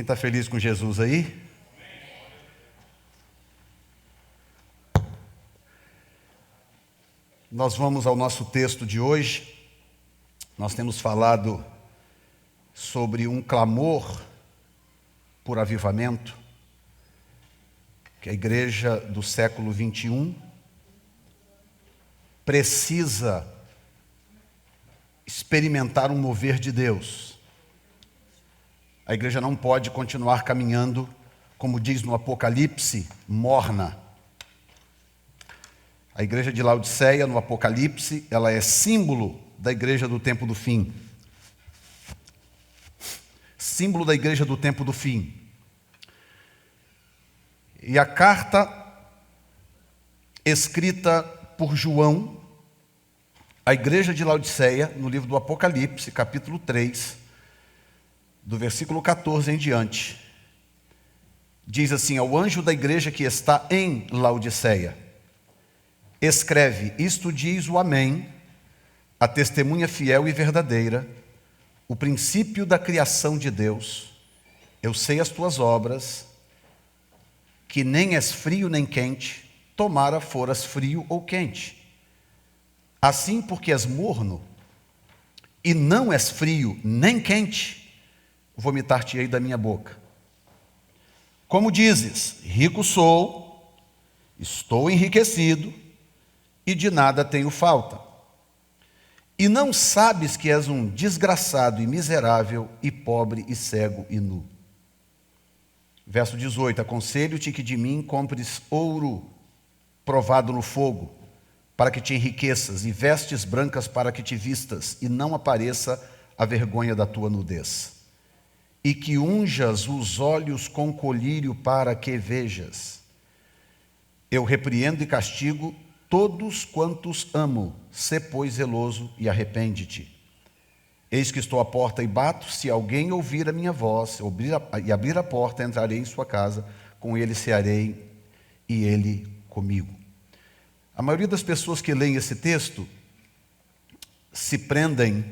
está feliz com Jesus aí? Nós vamos ao nosso texto de hoje. Nós temos falado sobre um clamor por avivamento que a igreja do século 21 precisa experimentar um mover de Deus. A igreja não pode continuar caminhando, como diz no Apocalipse, morna. A igreja de Laodiceia, no Apocalipse, ela é símbolo da igreja do tempo do fim. Símbolo da igreja do tempo do fim. E a carta escrita por João, à igreja de Laodiceia, no livro do Apocalipse, capítulo 3, do versículo 14 em diante, diz assim: ao anjo da igreja que está em Laodiceia, escreve: isto diz o Amém, a testemunha fiel e verdadeira, o princípio da criação de Deus. Eu sei as tuas obras, que nem és frio nem quente, tomara foras frio ou quente. Assim, porque és morno, e não és frio nem quente, vomitar-te-ei da minha boca. Como dizes, rico sou, estou enriquecido, e de nada tenho falta. E não sabes que és um desgraçado e miserável, e pobre e cego e nu. Verso 18: aconselho-te que de mim compres ouro provado no fogo, para que te enriqueças, e vestes brancas para que te vistas, e não apareça a vergonha da tua nudez. E que unjas os olhos com colírio para que vejas. Eu repreendo e castigo todos quantos amo. Sê, pois, zeloso e arrepende-te. Eis que estou à porta e bato. Se alguém ouvir a minha voz e abrir a porta, entrarei em sua casa, com ele cearei e ele comigo. A maioria das pessoas que leem esse texto se prendem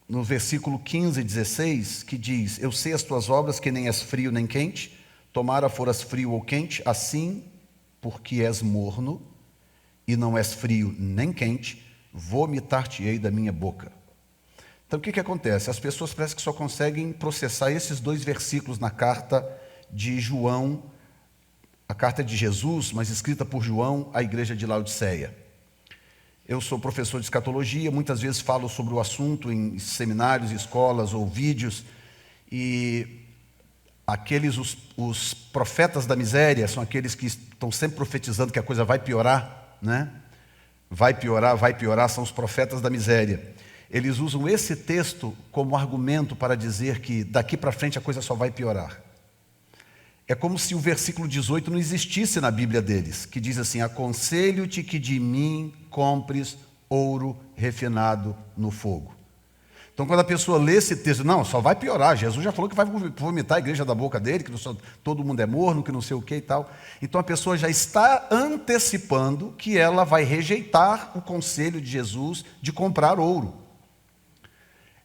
no versículo 15 e 16, que diz: eu sei as tuas obras, que nem és frio nem quente, tomara foras frio ou quente, assim, porque és morno, e não és frio nem quente, vomitar-te-ei da minha boca. Então o que acontece? As pessoas parecem que só conseguem processar esses dois versículos na carta de João, a carta de Jesus, mas escrita por João à igreja de Laodiceia. Eu sou professor de escatologia, muitas vezes falo sobre o assunto em seminários, escolas ou vídeos, e os profetas da miséria são aqueles que estão sempre profetizando que a coisa vai piorar, né? Vai piorar, são os profetas da miséria. Eles usam esse texto como argumento para dizer que daqui para frente a coisa só vai piorar. É como se o versículo 18 não existisse na Bíblia deles, que diz assim: aconselho-te que de mim compres ouro refinado no fogo. Então, quando a pessoa lê esse texto, não, só vai piorar, Jesus já falou que vai vomitar a igreja da boca dele, que todo mundo é morno, que não sei o que e tal. Então, a pessoa já está antecipando que ela vai rejeitar o conselho de Jesus de comprar ouro.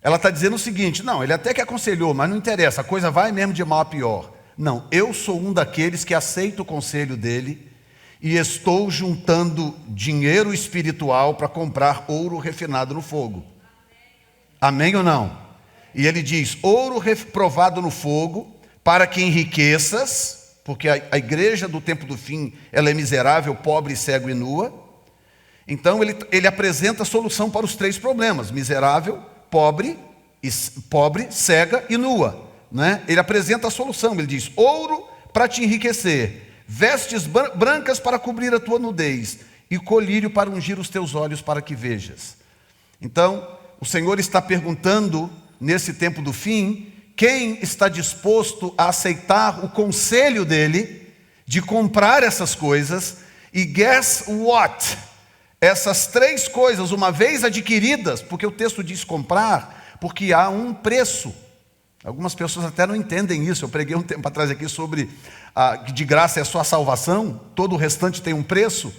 Ela está dizendo o seguinte: não, ele até que aconselhou, mas não interessa, a coisa vai mesmo de mal a pior. Não, eu sou um daqueles que aceita o conselho dele e estou juntando dinheiro espiritual para comprar ouro refinado no fogo. Amém ou não? E ele diz: ouro provado no fogo, para que enriqueças, porque a igreja do tempo do fim, ela é miserável, pobre, cego e nua. Então ele apresenta a solução para os três problemas: miserável, pobre, cega e nua, né? Ele apresenta a solução, ele diz: ouro para te enriquecer, vestes brancas para cobrir a tua nudez, e colírio para ungir os teus olhos para que vejas. Então, o Senhor está perguntando, nesse tempo do fim, quem está disposto a aceitar o conselho dele de comprar essas coisas. E guess what? Essas três coisas, uma vez adquiridas, porque o texto diz comprar, porque há um preço. Algumas pessoas até não entendem isso. Eu preguei um tempo atrás aqui sobre que de graça é só a salvação, todo o restante tem um preço.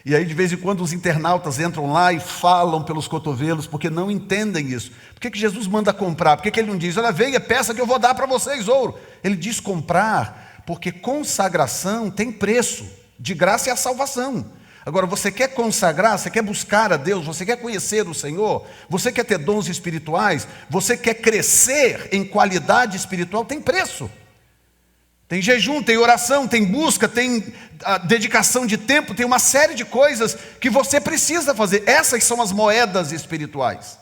E aí de vez em quando os internautas entram lá e falam pelos cotovelos, porque não entendem isso. Por que Jesus manda comprar? Por que ele não diz, olha, venha, peça que eu vou dar para vocês ouro? Ele diz comprar, porque consagração tem preço, de graça é a salvação. Agora, você quer consagrar, você quer buscar a Deus, você quer conhecer o Senhor, você quer ter dons espirituais, você quer crescer em qualidade espiritual, tem preço. Tem jejum, tem oração, tem busca, tem dedicação de tempo, tem uma série de coisas que você precisa fazer. Essas são as moedas espirituais.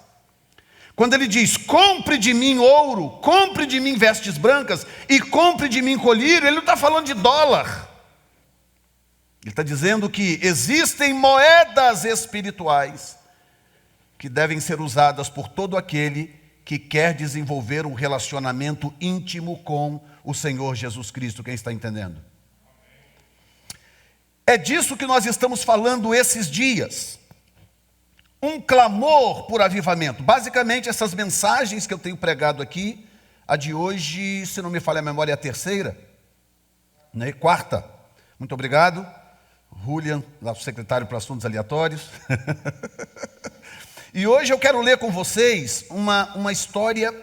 Quando ele diz, compre de mim ouro, compre de mim vestes brancas e compre de mim colírio, ele não está falando de dólar. Ele está dizendo que existem moedas espirituais que devem ser usadas por todo aquele que quer desenvolver um relacionamento íntimo com o Senhor Jesus Cristo. Quem está entendendo? É disso que nós estamos falando esses dias. Um clamor por avivamento. Basicamente, essas mensagens que eu tenho pregado aqui, a de hoje, se não me falha a memória, é a terceira, né? Quarta. Muito obrigado. Julian, nosso secretário para assuntos aleatórios. E hoje eu quero ler com vocês uma história,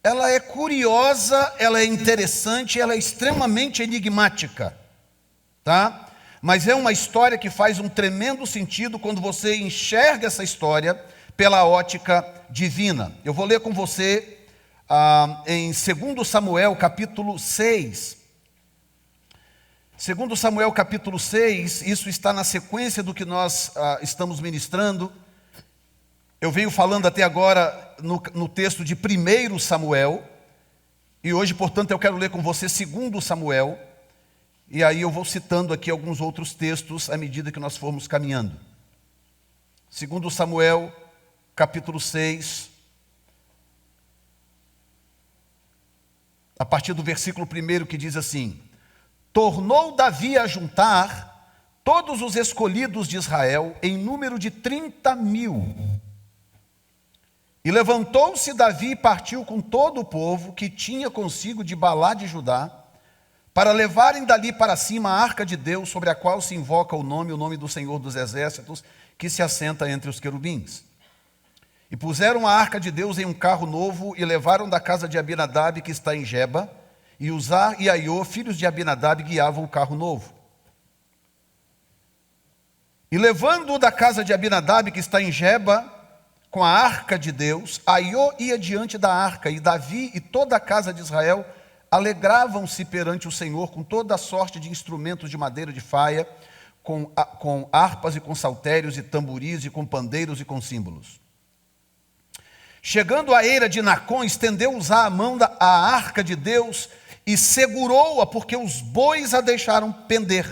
ela é curiosa, ela é interessante, ela é extremamente enigmática, tá? Mas é uma história que faz um tremendo sentido quando você enxerga essa história pela ótica divina. Eu vou ler com você em 2 Samuel capítulo 6. 2 Samuel capítulo 6, isso está na sequência do que nós estamos ministrando. Eu venho falando até agora no texto de 1 Samuel, e hoje, portanto, eu quero ler com você 2 Samuel, e aí eu vou citando aqui alguns outros textos à medida que nós formos caminhando. 2 Samuel capítulo 6, a partir do versículo 1 que diz assim: tornou Davi a juntar todos os escolhidos de Israel em número de 30.000. E levantou-se Davi e partiu com todo o povo que tinha consigo de Balá de Judá, para levarem dali para cima a arca de Deus, sobre a qual se invoca o nome do Senhor dos Exércitos, que se assenta entre os querubins. E puseram a arca de Deus em um carro novo e levaram da casa de Abinadab, que está em Geba, e Uzá e Aiô, filhos de Abinadab, guiavam o carro novo. E levando-o da casa de Abinadab, que está em Geba, com a arca de Deus, Aiô ia diante da arca, e Davi e toda a casa de Israel alegravam-se perante o Senhor com toda a sorte de instrumentos de madeira de faia, com harpas e com saltérios e tamboris e com pandeiros e com símbolos. Chegando à eira de Nacon, estendeu Uzá a mão à arca de Deus e segurou-a, porque os bois a deixaram pender.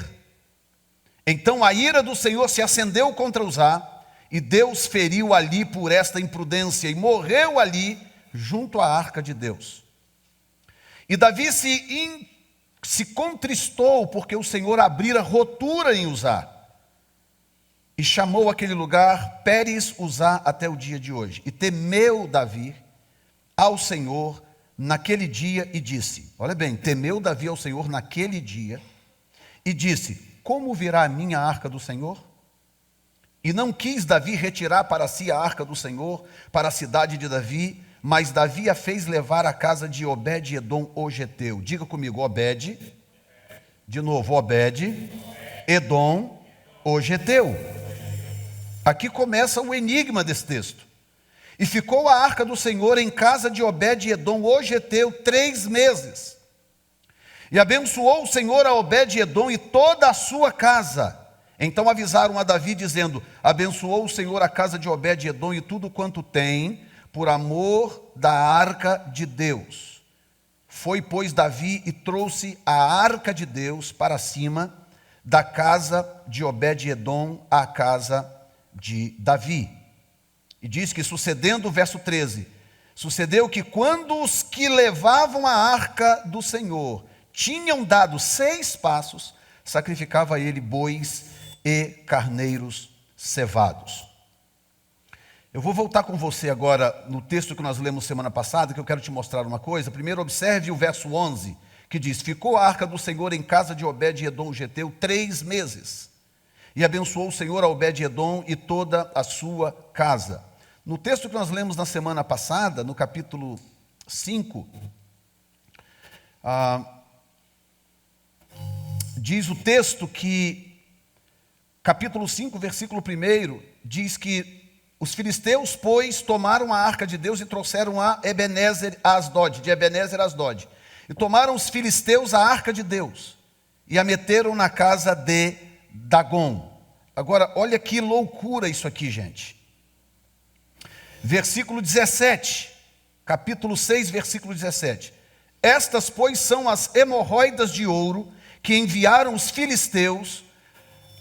Então a ira do Senhor se acendeu contra Uzá, e Deus feriu ali por esta imprudência, e morreu ali junto à arca de Deus. E Davi se contristou, porque o Senhor abrira rotura em Uzá, e chamou aquele lugar Pérez Uzá até o dia de hoje. E temeu Davi ao Senhor naquele dia e disse, olha bem, temeu Davi ao Senhor naquele dia e disse, como virá a minha arca do Senhor? E não quis Davi retirar para si a arca do Senhor para a cidade de Davi, mas Davi a fez levar à casa de Obed-Edom o Geteu. Diga comigo, Obed, de novo, Obed-Edom o Geteu. Aqui começa o enigma desse texto. E ficou a arca do Senhor em casa de Obed-Edom o Geteu 3 meses. E abençoou o Senhor a Obed-Edom e toda a sua casa. Então avisaram a Davi, dizendo, abençoou o Senhor a casa de Obed-Edom e tudo quanto tem, por amor da arca de Deus. Foi, pois, Davi e trouxe a arca de Deus para cima da casa de Obed-Edom à casa de Davi. E diz que sucedendo, verso 13, sucedeu que quando os que levavam a arca do Senhor tinham dado 6 passos, sacrificava ele bois e carneiros cevados. Eu vou voltar com você agora no texto que nós lemos semana passada, que eu quero te mostrar uma coisa. Primeiro observe o verso 11, que diz: ficou a arca do Senhor em casa de Obed-edom o geteu 3 meses. E abençoou o Senhor a Obed-edom e toda a sua casa. No texto que nós lemos na semana passada, no capítulo 5, diz o texto que, capítulo 5, versículo 1, diz que os filisteus, pois, tomaram a arca de Deus e trouxeram a Ebenezer a Asdod, de Ebenezer a Asdod. E tomaram os filisteus a arca de Deus e a meteram na casa de Dagom. Agora, olha que loucura isso aqui, gente. Versículo 17, capítulo 6, versículo 17. Estas, pois, são as hemorroidas de ouro que enviaram os filisteus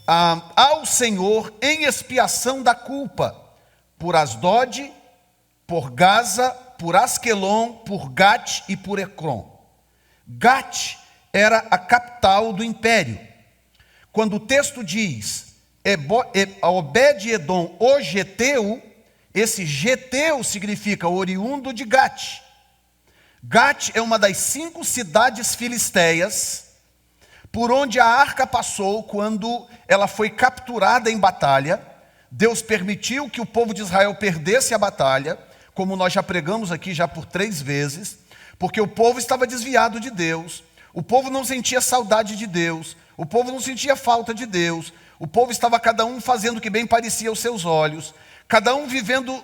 ao Senhor em expiação da culpa, por Asdod, por Gaza, por Asquelon, por Gate e por Ecrom. Gate era a capital do império. Quando o texto diz Obed-edom o geteu, esse geteu significa oriundo de Gate. Gate é uma das 5 cidades filisteias por onde a arca passou quando ela foi capturada em batalha. Deus permitiu que o povo de Israel perdesse a batalha, como nós já pregamos aqui já por 3 vezes, porque o povo estava desviado de Deus, o povo não sentia saudade de Deus, o povo não sentia falta de Deus, o povo estava cada um fazendo o que bem parecia aos seus olhos, cada um vivendo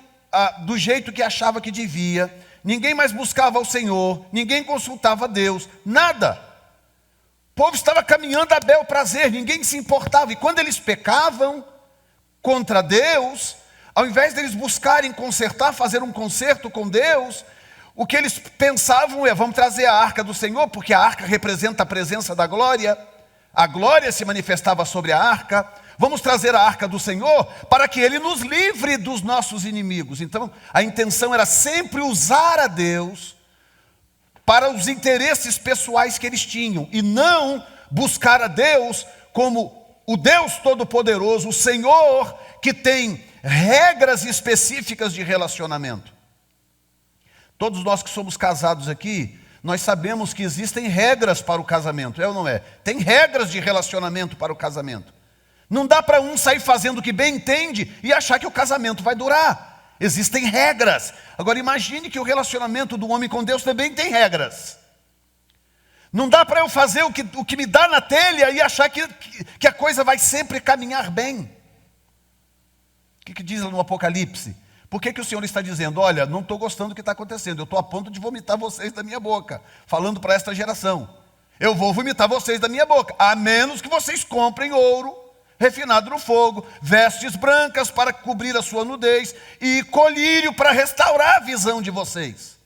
do jeito que achava que devia, ninguém mais buscava o Senhor, ninguém consultava Deus, nada. O povo estava caminhando a bel prazer, ninguém se importava, e quando eles pecavam contra Deus, ao invés deles buscarem consertar, fazer um conserto com Deus, o que eles pensavam é: vamos trazer a arca do Senhor, porque a arca representa a presença da glória, a glória se manifestava sobre a arca, vamos trazer a arca do Senhor para que Ele nos livre dos nossos inimigos. Então, a intenção era sempre usar a Deus para os interesses pessoais que eles tinham, e não buscar a Deus como o Deus Todo-Poderoso, o Senhor que tem regras específicas de relacionamento. Todos nós que somos casados aqui, nós sabemos que existem regras para o casamento, é ou não é? Tem regras de relacionamento para o casamento. Não dá para um sair fazendo o que bem entende e achar que o casamento vai durar. Existem regras. Agora imagine que o relacionamento do homem com Deus também tem regras. Não dá para eu fazer o que me dá na telha e achar que a coisa vai sempre caminhar bem. O que diz no Apocalipse? Por que o Senhor está dizendo: olha, não estou gostando do que está acontecendo, eu estou a ponto de vomitar vocês da minha boca, falando para esta geração, eu vou vomitar vocês da minha boca, a menos que vocês comprem ouro refinado no fogo, vestes brancas para cobrir a sua nudez e colírio para restaurar a visão de vocês.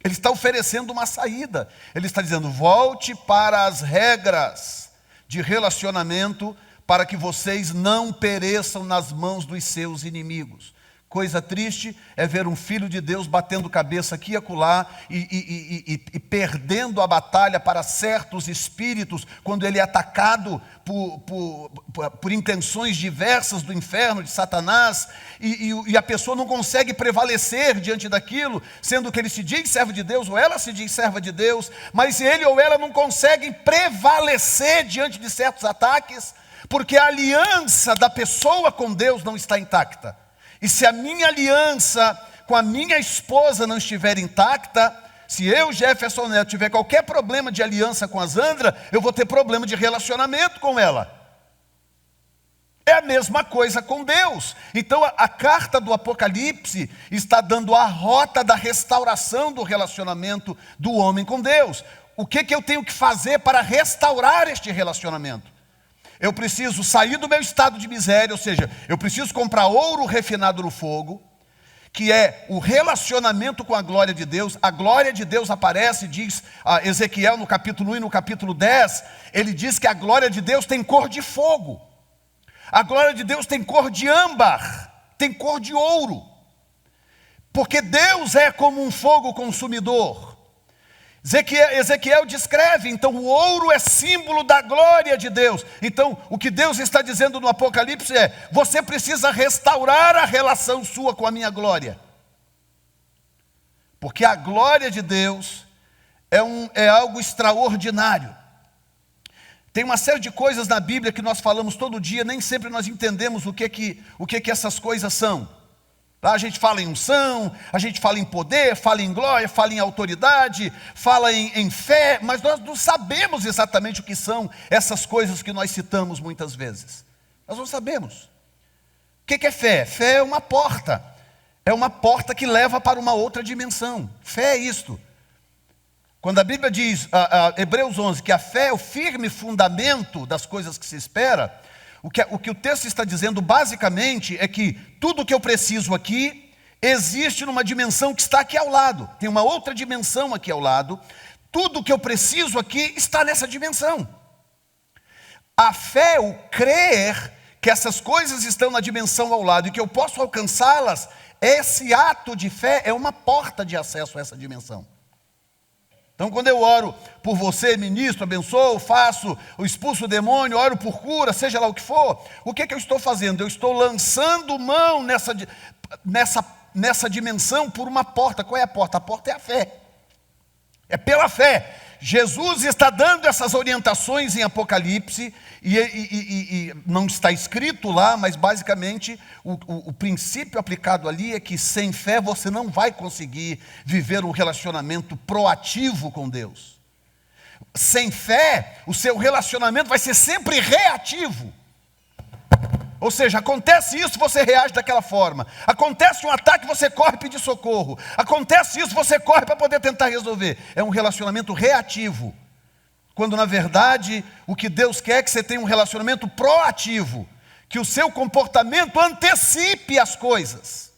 Ele está oferecendo uma saída, ele está dizendo: volte para as regras de relacionamento para que vocês não pereçam nas mãos dos seus inimigos. Coisa triste é ver um filho de Deus batendo cabeça aqui e acolá e perdendo a batalha para certos espíritos, quando ele é atacado por intenções diversas do inferno, de Satanás, e a pessoa não consegue prevalecer diante daquilo, sendo que ele se diz servo de Deus, ou ela se diz serva de Deus, mas ele ou ela não conseguem prevalecer diante de certos ataques, porque a aliança da pessoa com Deus não está intacta. E se a minha aliança com a minha esposa não estiver intacta, se eu, Jefferson Neto, tiver qualquer problema de aliança com a Zandra, eu vou ter problema de relacionamento com ela. É a mesma coisa com Deus. Então a carta do Apocalipse está dando a rota da restauração do relacionamento do homem com Deus. O que eu tenho que fazer para restaurar este relacionamento? Eu preciso sair do meu estado de miséria, ou seja, eu preciso comprar ouro refinado no fogo, que é o relacionamento com a glória de Deus. A glória de Deus aparece, diz Ezequiel no capítulo 1 e no capítulo 10, ele diz que a glória de Deus tem cor de fogo. A glória de Deus tem cor de âmbar, tem cor de ouro. Porque Deus é como um fogo consumidor. Ezequiel descreve, então o ouro é símbolo da glória de Deus. Então o que Deus está dizendo no Apocalipse é: você precisa restaurar a relação sua com a minha glória. Porque a glória de Deus é algo extraordinário. Tem uma série de coisas na Bíblia que nós falamos todo dia, nem sempre nós entendemos o que essas coisas são. Lá a gente fala em unção, a gente fala em poder, fala em glória, fala em autoridade, fala em fé, mas nós não sabemos exatamente o que são essas coisas que nós citamos muitas vezes. Nós não sabemos. O que é fé? Fé é uma porta. É uma porta que leva para uma outra dimensão. Fé é isto. Quando a Bíblia diz, Hebreus 11, que a fé é o firme fundamento das coisas que se espera, o que o texto está dizendo basicamente é que tudo o que eu preciso aqui existe numa dimensão que está aqui ao lado. Tem uma outra dimensão aqui ao lado. Tudo o que eu preciso aqui está nessa dimensão. A fé, o crer que essas coisas estão na dimensão ao lado e que eu posso alcançá-las, esse ato de fé é uma porta de acesso a essa dimensão. Então, quando eu oro por você, ministro, abençoo, faço, eu expulso o demônio, oro por cura, seja lá o que for, o que eu estou fazendo? Eu estou lançando mão nessa dimensão por uma porta. Qual é a porta? A porta é a fé. É pela fé. Jesus está dando essas orientações em Apocalipse, e não está escrito lá, mas basicamente o princípio aplicado ali é que sem fé você não vai conseguir viver um relacionamento proativo com Deus. Sem fé, o seu relacionamento vai ser sempre reativo. Ou seja, acontece isso, você reage daquela forma. Acontece um ataque, você corre pedir socorro. Acontece isso, você corre para poder tentar resolver. É um relacionamento reativo. Quando na verdade, o que Deus quer é que você tenha um relacionamento proativo. Que o seu comportamento antecipe as coisas.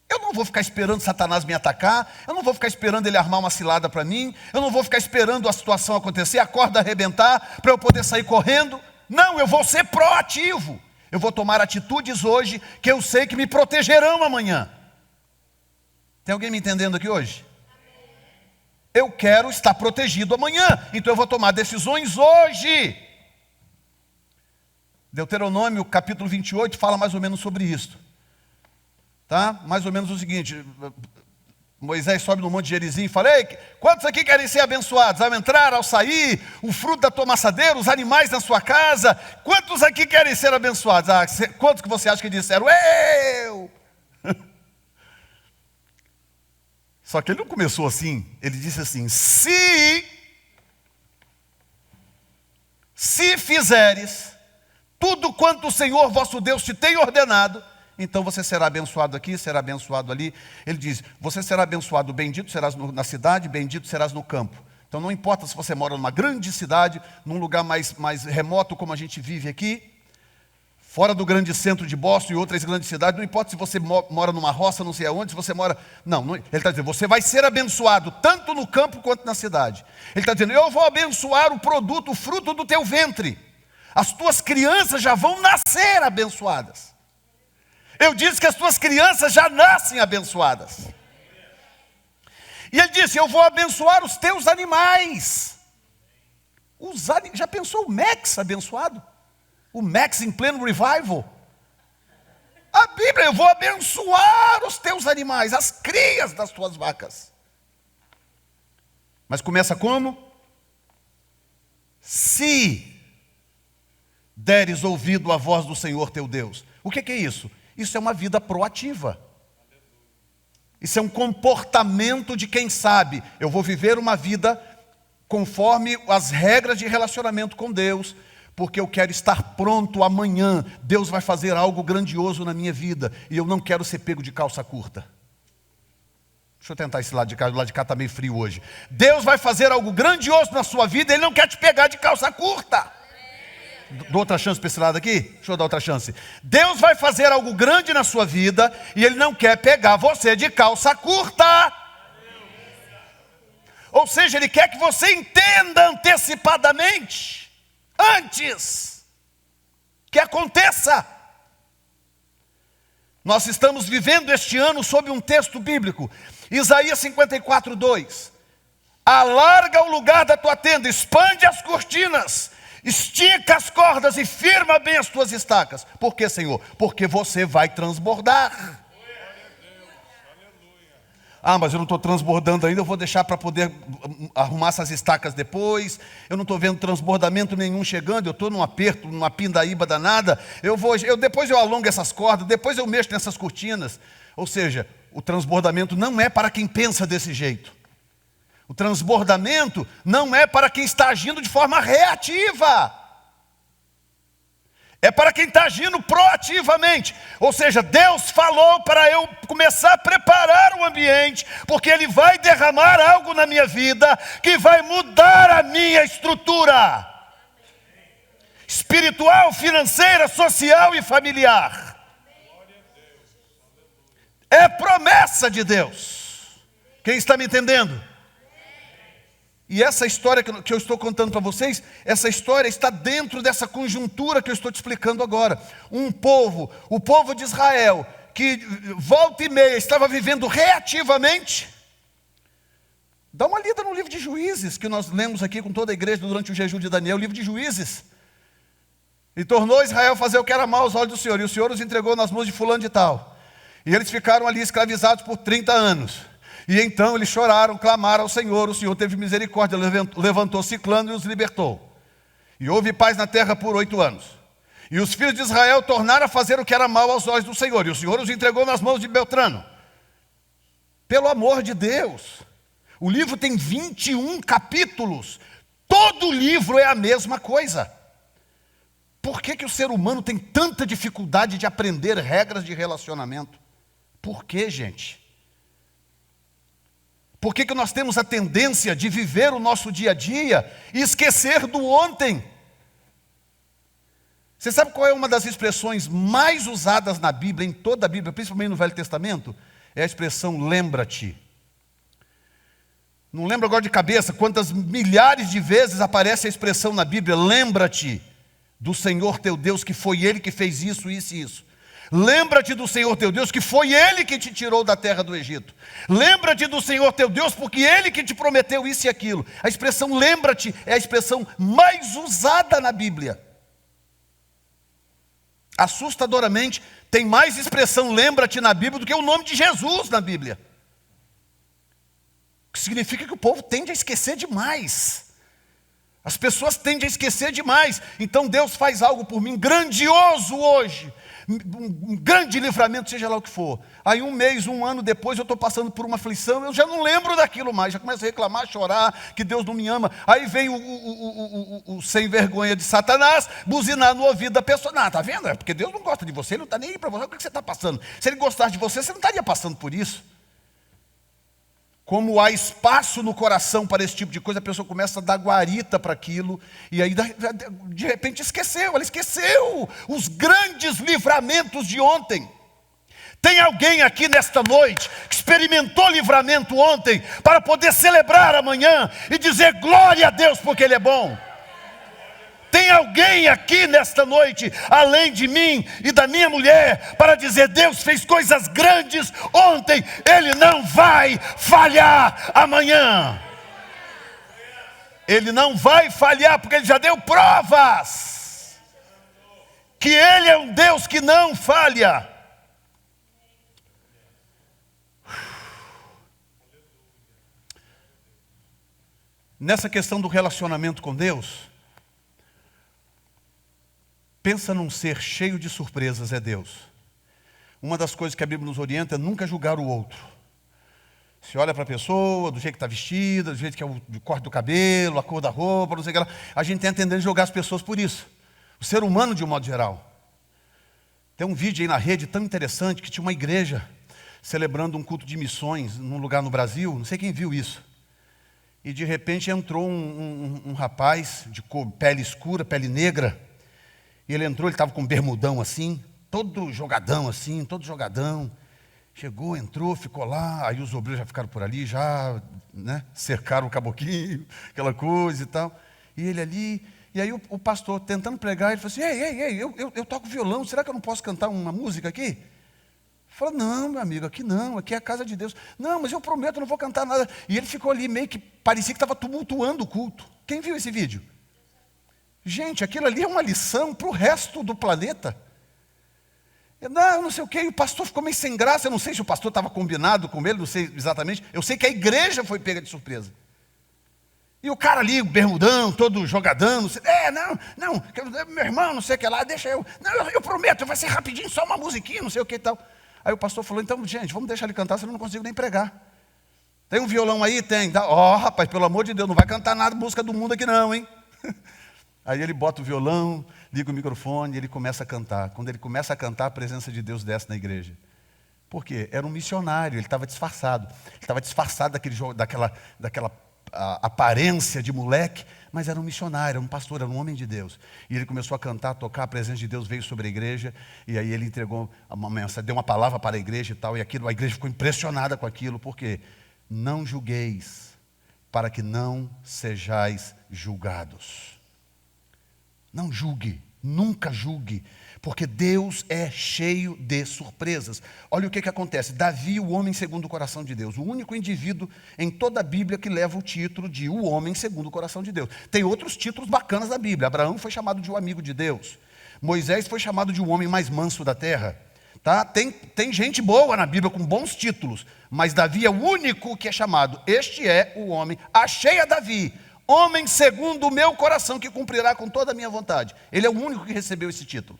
Eu não vou ficar esperando Satanás me atacar. Eu não vou ficar esperando ele armar uma cilada para mim. Eu não vou ficar esperando a situação acontecer, a corda arrebentar, para eu poder sair correndo. Não, eu vou ser proativo. Eu vou tomar atitudes hoje que eu sei que me protegerão amanhã. Tem alguém me entendendo aqui hoje? Eu quero estar protegido amanhã, então eu vou tomar decisões hoje. Deuteronômio capítulo 28 fala mais ou menos sobre isso. Tá? Mais ou menos o seguinte: Moisés sobe no monte de Gerizim e fala: ei, quantos aqui querem ser abençoados? Ao entrar, ao sair, o fruto da tua maçadeira, os animais na sua casa. Quantos aqui querem ser abençoados? Quantos que você acha que disseram? Eu! Só que ele não começou assim. Ele disse assim: se fizeres tudo quanto o Senhor vosso Deus te tem ordenado, então você será abençoado aqui, será abençoado ali. Ele diz: você será abençoado, bendito serás na cidade, bendito serás no campo. Então não importa se você mora numa grande cidade, num lugar mais remoto como a gente vive aqui, fora do grande centro de Boston e outras grandes cidades, não importa se você mora numa roça, não sei aonde, se você mora... Não, ele está dizendo, você vai ser abençoado, tanto no campo quanto na cidade. Ele está dizendo, eu vou abençoar o produto, o fruto do teu ventre. As tuas crianças já vão nascer abençoadas. Eu disse que as tuas crianças já nascem abençoadas. E ele disse, eu vou abençoar os teus animais. Já pensou o Max abençoado? O Max em pleno revival. A Bíblia, eu vou abençoar os teus animais, as crias das tuas vacas. Mas começa como? Se deres ouvido à voz do Senhor teu Deus. O que é isso? Isso é uma vida proativa. Isso é um comportamento de quem sabe, eu vou viver uma vida conforme as regras de relacionamento com Deus, porque eu quero estar pronto amanhã. Deus vai fazer algo grandioso na minha vida, e eu não quero ser pego de calça curta. Deixa eu tentar esse lado de cá, o lado de cá está meio frio hoje. Deus vai fazer algo grandioso na sua vida, Ele não quer te pegar de calça curta. Dou outra chance para esse lado aqui? Deixa eu dar outra chance. Deus vai fazer algo grande na sua vida, e Ele não quer pegar você de calça curta. Ou seja, Ele quer que você entenda antecipadamente, antes que aconteça. Nós estamos vivendo este ano sob um texto bíblico, Isaías 54:2. Alarga o lugar da tua tenda, expande as cortinas, estica as cordas e firma bem as tuas estacas. Por quê, Senhor? Porque você vai transbordar. Ah, mas eu não estou transbordando ainda, eu vou deixar para poder arrumar essas estacas depois. Eu não estou vendo transbordamento nenhum chegando, eu estou num aperto, numa pindaíba danada. Depois eu alongo essas cordas, depois eu mexo nessas cortinas. Ou seja, o transbordamento não é para quem pensa desse jeito. O transbordamento não é para quem está agindo de forma reativa. É para quem está agindo proativamente. Ou seja, Deus falou para eu começar a preparar o ambiente, porque Ele vai derramar algo na minha vida que vai mudar a minha estrutura espiritual, financeira, social e familiar. É promessa de Deus. Quem está me entendendo? E essa história que eu estou contando para vocês, essa história está dentro dessa conjuntura que eu estou te explicando agora. O povo de Israel, que volta e meia estava vivendo reativamente. Dá uma lida no livro de Juízes, que nós lemos aqui com toda a igreja durante o jejum de Daniel, o livro de Juízes. E tornou Israel fazer o que era mal aos olhos do Senhor, e o Senhor os entregou nas mãos de fulano de tal. E eles ficaram ali escravizados por 30 anos. E então eles choraram, clamaram ao Senhor, o Senhor teve misericórdia, levantou Ciclano e os libertou. E houve paz na terra por 8 anos. E os filhos de Israel tornaram a fazer o que era mal aos olhos do Senhor, e o Senhor os entregou nas mãos de Beltrano. Pelo amor de Deus, o livro tem 21 capítulos, todo livro é a mesma coisa. Por que o ser humano tem tanta dificuldade de aprender regras de relacionamento? Por que, gente? Por que nós temos a tendência de viver o nosso dia a dia e esquecer do ontem? Você sabe qual é uma das expressões mais usadas na Bíblia, em toda a Bíblia, principalmente no Velho Testamento? É a expressão lembra-te. Não lembro agora de cabeça quantas milhares de vezes aparece a expressão na Bíblia, lembra-te do Senhor teu Deus, que foi Ele que fez isso, isso e isso. Lembra-te do Senhor teu Deus, que foi Ele que te tirou da terra do Egito. Lembra-te do Senhor teu Deus, porque Ele que te prometeu isso e aquilo. A expressão lembra-te é a expressão mais usada na Bíblia. Assustadoramente, tem mais expressão lembra-te na Bíblia do que o nome de Jesus na Bíblia. O que significa que o povo tende a esquecer demais. As pessoas tendem a esquecer demais. Então Deus faz algo por mim grandioso hoje. Um grande livramento, seja lá o que for. Aí um mês, um ano depois eu estou passando por uma aflição, eu já não lembro daquilo mais, já começo a reclamar, a chorar, que Deus não me ama. Aí vem o sem vergonha de Satanás buzinar no ouvido da pessoa. Não, está vendo? É porque Deus não gosta de você, Ele não está nem aí para você. O que você está passando? Se Ele gostasse de você, você não estaria passando por isso. Como há espaço no coração para esse tipo de coisa, a pessoa começa a dar guarita para aquilo, e aí de repente ela esqueceu os grandes livramentos de ontem. Tem alguém aqui nesta noite que experimentou livramento ontem, para poder celebrar amanhã e dizer glória a Deus porque Ele é bom? Tem alguém aqui nesta noite, além de mim e da minha mulher, para dizer Deus fez coisas grandes ontem, Ele não vai falhar amanhã. Ele não vai falhar porque Ele já deu provas que Ele é um Deus que não falha. Nessa questão do relacionamento com Deus, pensa num ser cheio de surpresas, é Deus. Uma das coisas que a Bíblia nos orienta é nunca julgar o outro. Você olha para a pessoa, do jeito que está vestida, do jeito que é o corte do cabelo, a cor da roupa, não sei o que lá. A gente tem a tendência de julgar as pessoas por isso. O ser humano de um modo geral. Tem um vídeo aí na rede tão interessante que tinha uma igreja celebrando um culto de missões num lugar no Brasil. Não sei quem viu isso. E de repente entrou um rapaz de cor, pele escura, pele negra. E ele entrou, ele estava com um bermudão assim, todo jogadão assim, todo jogadão. Chegou, entrou, ficou lá, aí os obreiros já ficaram por ali, já cercaram o caboclinho, aquela coisa e tal. E ele ali, e aí o pastor tentando pregar, ele falou assim, ei, eu toco violão, será que eu não posso cantar uma música aqui? Falou, não, meu amigo, aqui não, aqui é a casa de Deus. Não, mas eu prometo, eu não vou cantar nada. E ele ficou ali meio que, parecia que estava tumultuando o culto. Quem viu esse vídeo? Gente, aquilo ali é uma lição para o resto do planeta. Não sei o quê, e o pastor ficou meio sem graça, eu não sei se o pastor estava combinado com ele, não sei exatamente, eu sei que a igreja foi pega de surpresa. E o cara ali, bermudão, todo jogadão, não sei, meu irmão, não sei o que lá, deixa eu, não, eu prometo, vai ser rapidinho, só uma musiquinha, não sei o que e tal. Aí o pastor falou, então, gente, vamos deixar ele cantar, senão eu não consigo nem pregar. Tem um violão aí? Tem. Rapaz, pelo amor de Deus, não vai cantar nada música do mundo aqui não, hein? Aí ele bota o violão, liga o microfone e ele começa a cantar. Quando ele começa a cantar, a presença de Deus desce na igreja. Por quê? Era um missionário, ele estava disfarçado. Ele estava disfarçado daquela aparência de moleque, mas era um missionário, era um pastor, era um homem de Deus. E ele começou a cantar, a tocar, a presença de Deus veio sobre a igreja, e aí ele entregou uma mensagem, deu uma palavra para a igreja e tal, e a igreja ficou impressionada com aquilo. Por quê? Não julgueis, para que não sejais julgados. Não julgue, nunca julgue, porque Deus é cheio de surpresas. Olha o que acontece. Davi, o homem segundo o coração de Deus, o único indivíduo em toda a Bíblia que leva o título de o homem segundo o coração de Deus. Tem outros títulos bacanas da Bíblia. Abraão foi chamado de o amigo de Deus. Moisés foi chamado de o homem mais manso da terra. Tá? Tem gente boa na Bíblia com bons títulos, mas Davi é o único que é chamado. Este é o homem, achei a Davi, homem segundo o meu coração, que cumprirá com toda a minha vontade. Ele é o único que recebeu esse título.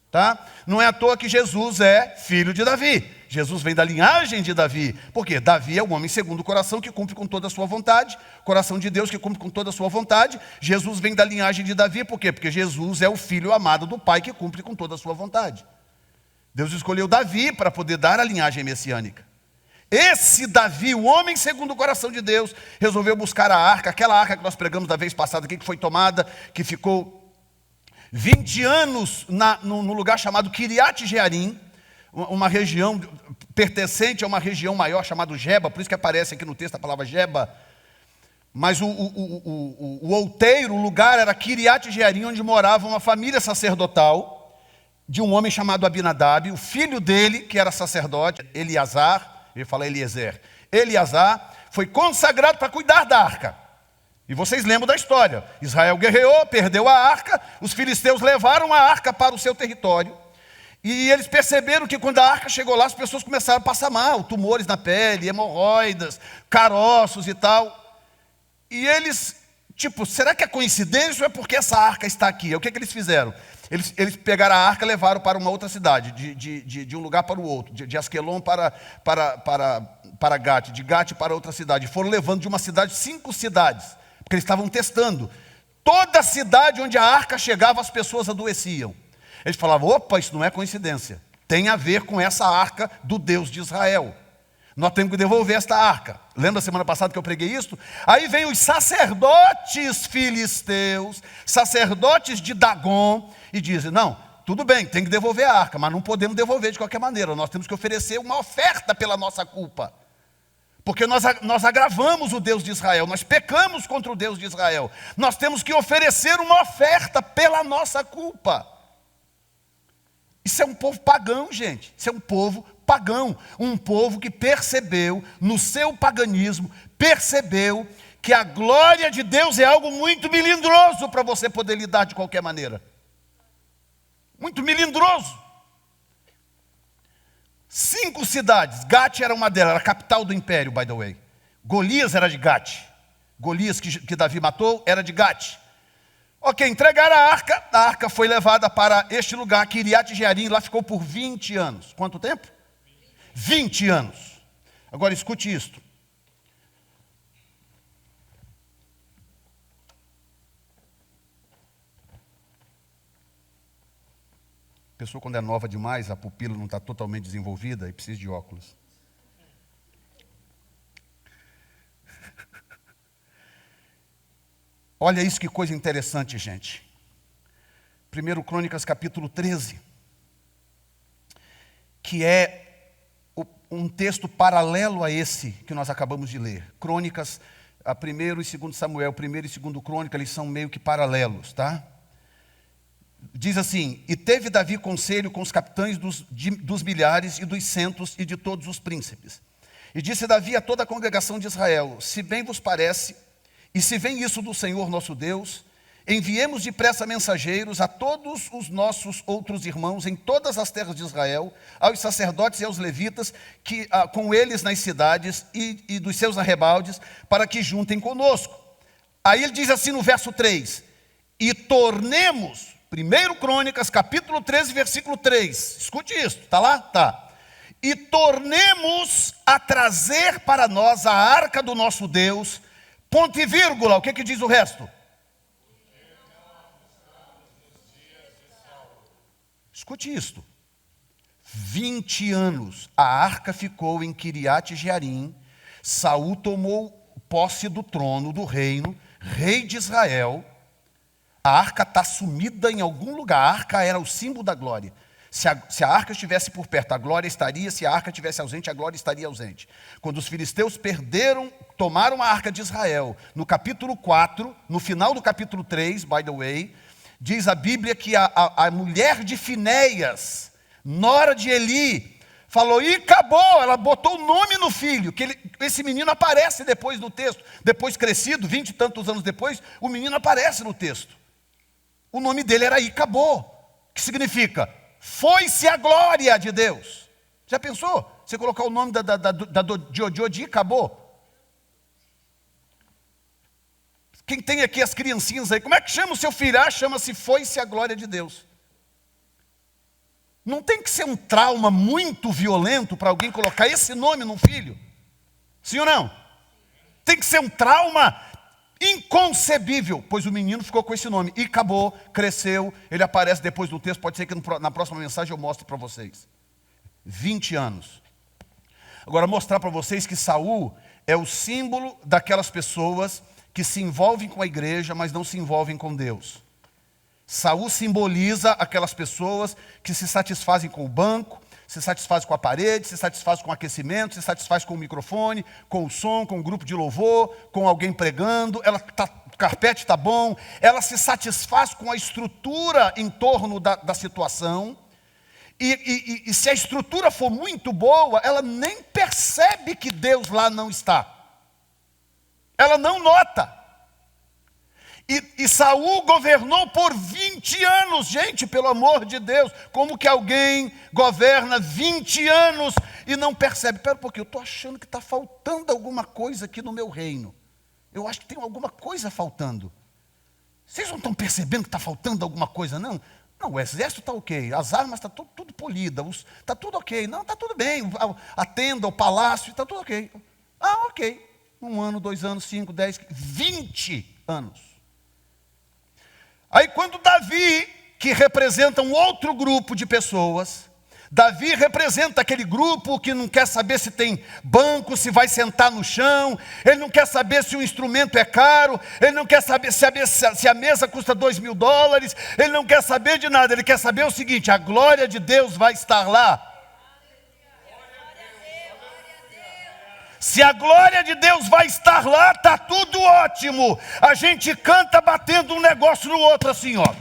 Tá? Não é à toa que Jesus é filho de Davi. Jesus vem da linhagem de Davi. Por quê? Davi é o homem segundo o coração que cumpre com toda a sua vontade. Coração de Deus que cumpre com toda a sua vontade. Jesus vem da linhagem de Davi. Por quê? Porque Jesus é o filho amado do Pai que cumpre com toda a sua vontade. Deus escolheu Davi para poder dar a linhagem messiânica. Esse Davi, o homem segundo o coração de Deus, resolveu buscar a arca, aquela arca que nós pregamos da vez passada aqui, que foi tomada, que ficou 20 anos no lugar chamado Kiriat Jearim, uma região pertencente a uma região maior chamada Geba, por isso que aparece aqui no texto a palavra Geba. Mas o outeiro, o lugar era Kiriat Jearim, onde morava uma família sacerdotal, de um homem chamado Abinadab, o filho dele, que era sacerdote, Eleazar, eu ia falar Eliezer, Eleazar, foi consagrado para cuidar da arca. E vocês lembram da história, Israel guerreou, perdeu a arca, os filisteus levaram a arca para o seu território, e eles perceberam que quando a arca chegou lá, as pessoas começaram a passar mal, tumores na pele, hemorroidas, caroços e tal, e eles, será que é coincidência ou é porque essa arca está aqui? O que eles fizeram? Eles pegaram a arca e levaram para uma outra cidade, de um lugar para o outro, de Asquelon para Gate, de Gate para outra cidade. Foram levando de uma cidade 5 cidades, porque eles estavam testando. Toda cidade onde a arca chegava, as pessoas adoeciam. Eles falavam, opa, isso não é coincidência, tem a ver com essa arca do Deus de Israel. Nós temos que devolver esta arca. Lembra semana passada que eu preguei isso? Aí vem os sacerdotes filisteus, sacerdotes de Dagon, e dizem, não, tudo bem, tem que devolver a arca, mas não podemos devolver de qualquer maneira. Nós temos que oferecer uma oferta pela nossa culpa. Porque nós agravamos o Deus de Israel, nós pecamos contra o Deus de Israel. Nós temos que oferecer uma oferta pela nossa culpa. Isso é um povo pagão, gente. Isso é um povo pagão. Um povo que percebeu, no seu paganismo, percebeu que a glória de Deus é algo muito melindroso para você poder lidar de qualquer maneira. Muito melindroso. 5 cidades. Gate era uma delas, era a capital do império, by the way. Golias era de Gate. Golias que Davi matou era de Gate. Ok, entregaram a arca foi levada para este lugar, Kiriat Jearim, lá ficou por 20 anos. Quanto tempo? 20 anos. Agora escute isto. A pessoa quando é nova demais, a pupila não está totalmente desenvolvida e precisa de óculos. Olha isso, que coisa interessante, gente. 1 Crônicas capítulo 13, que é um texto paralelo a esse que nós acabamos de ler. Crônicas, a 1º e 2º Samuel, 1º e 2º Crônica, eles são meio que paralelos, tá? Diz assim, e teve Davi conselho com os capitães dos milhares e dos centos e de todos os príncipes. E disse Davi a toda a congregação de Israel, se bem vos parece, e se vem isso do Senhor nosso Deus, enviemos depressa mensageiros a todos os nossos outros irmãos em todas as terras de Israel, aos sacerdotes e aos levitas, com eles nas cidades e dos seus arrebaldes, para que juntem conosco. Aí ele diz assim no verso 3, e tornemos, 1 Crônicas, capítulo 13, versículo 3, escute isso, está lá? Tá. E tornemos a trazer para nós a arca do nosso Deus, ponto e vírgula, o que diz o resto? Escute isto, 20 anos a arca ficou em Kiriat Jearim, Saul tomou posse do trono do reino, rei de Israel, a arca está sumida em algum lugar, a arca era o símbolo da glória. Se a arca estivesse por perto, a glória estaria, se a arca estivesse ausente, a glória estaria ausente. Quando os filisteus tomaram a arca de Israel, no capítulo 4, no final do capítulo 3, by the way, diz a Bíblia que a mulher de Finéias, nora de Eli, falou, e acabou, ela botou o nome no filho, que esse menino aparece depois no texto, depois crescido, 20 e tantos anos depois, o menino aparece no texto. O nome dele era Icabô, que significa, foi-se a glória de Deus. Já pensou? Você colocar o nome de Icabô? Quem tem aqui as criancinhas aí, como é que chama o seu filho? Ah, chama-se foi-se a glória de Deus. Não tem que ser um trauma muito violento para alguém colocar esse nome num filho? Sim ou não? Tem que ser um trauma inconcebível, pois o menino ficou com esse nome. E acabou, cresceu, ele aparece depois do texto, pode ser que na próxima mensagem eu mostre para vocês. 20 anos. Agora, mostrar para vocês que Saul é o símbolo daquelas pessoas que se envolvem com a igreja, mas não se envolvem com Deus. Saul simboliza aquelas pessoas que se satisfazem com o banco, se satisfazem com a parede, se satisfazem com o aquecimento, se satisfazem com o microfone, com o som, com o grupo de louvor, com alguém pregando, o carpete está bom, ela se satisfaz com a estrutura em torno da situação, e se a estrutura for muito boa, ela nem percebe que Deus lá não está. Ela não nota. E Saul governou por 20 anos, gente, pelo amor de Deus, como que alguém governa 20 anos e não percebe? Espera um pouquinho, eu estou achando que está faltando alguma coisa aqui no meu reino. Eu acho que tem alguma coisa faltando. Vocês não estão percebendo que está faltando alguma coisa, não? Não, o exército está ok, as armas estão tudo polidas, está tudo ok, não, está tudo bem, a tenda, o palácio, está tudo ok. Ah, ok, 1 ano, 2 anos, 5, 10, 20 anos. Aí quando Davi, que representa um outro grupo de pessoas, Davi representa aquele grupo que não quer saber se tem banco, se vai sentar no chão, ele não quer saber se o instrumento é caro, ele não quer saber se a mesa custa $2.000, ele não quer saber de nada, ele quer saber o seguinte, a glória de Deus vai estar lá. Se a glória de Deus vai estar lá, está tudo ótimo. A gente canta batendo um negócio no outro assim, ó.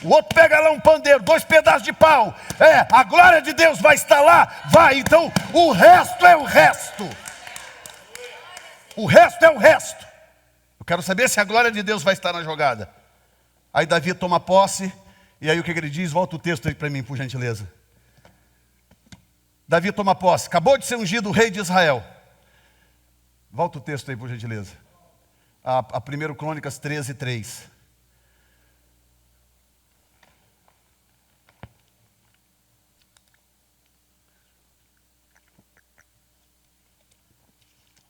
O outro pega lá um pandeiro, 2 pedaços de pau. A glória de Deus vai estar lá? Vai, então o resto é o resto. O resto é o resto. Eu quero saber se a glória de Deus vai estar na jogada. Aí Davi toma posse, e aí o que ele diz? Volta o texto aí para mim, por gentileza. Davi toma posse, acabou de ser ungido o rei de Israel. Volta o texto aí, por gentileza. A 1 Crônicas 13, 3.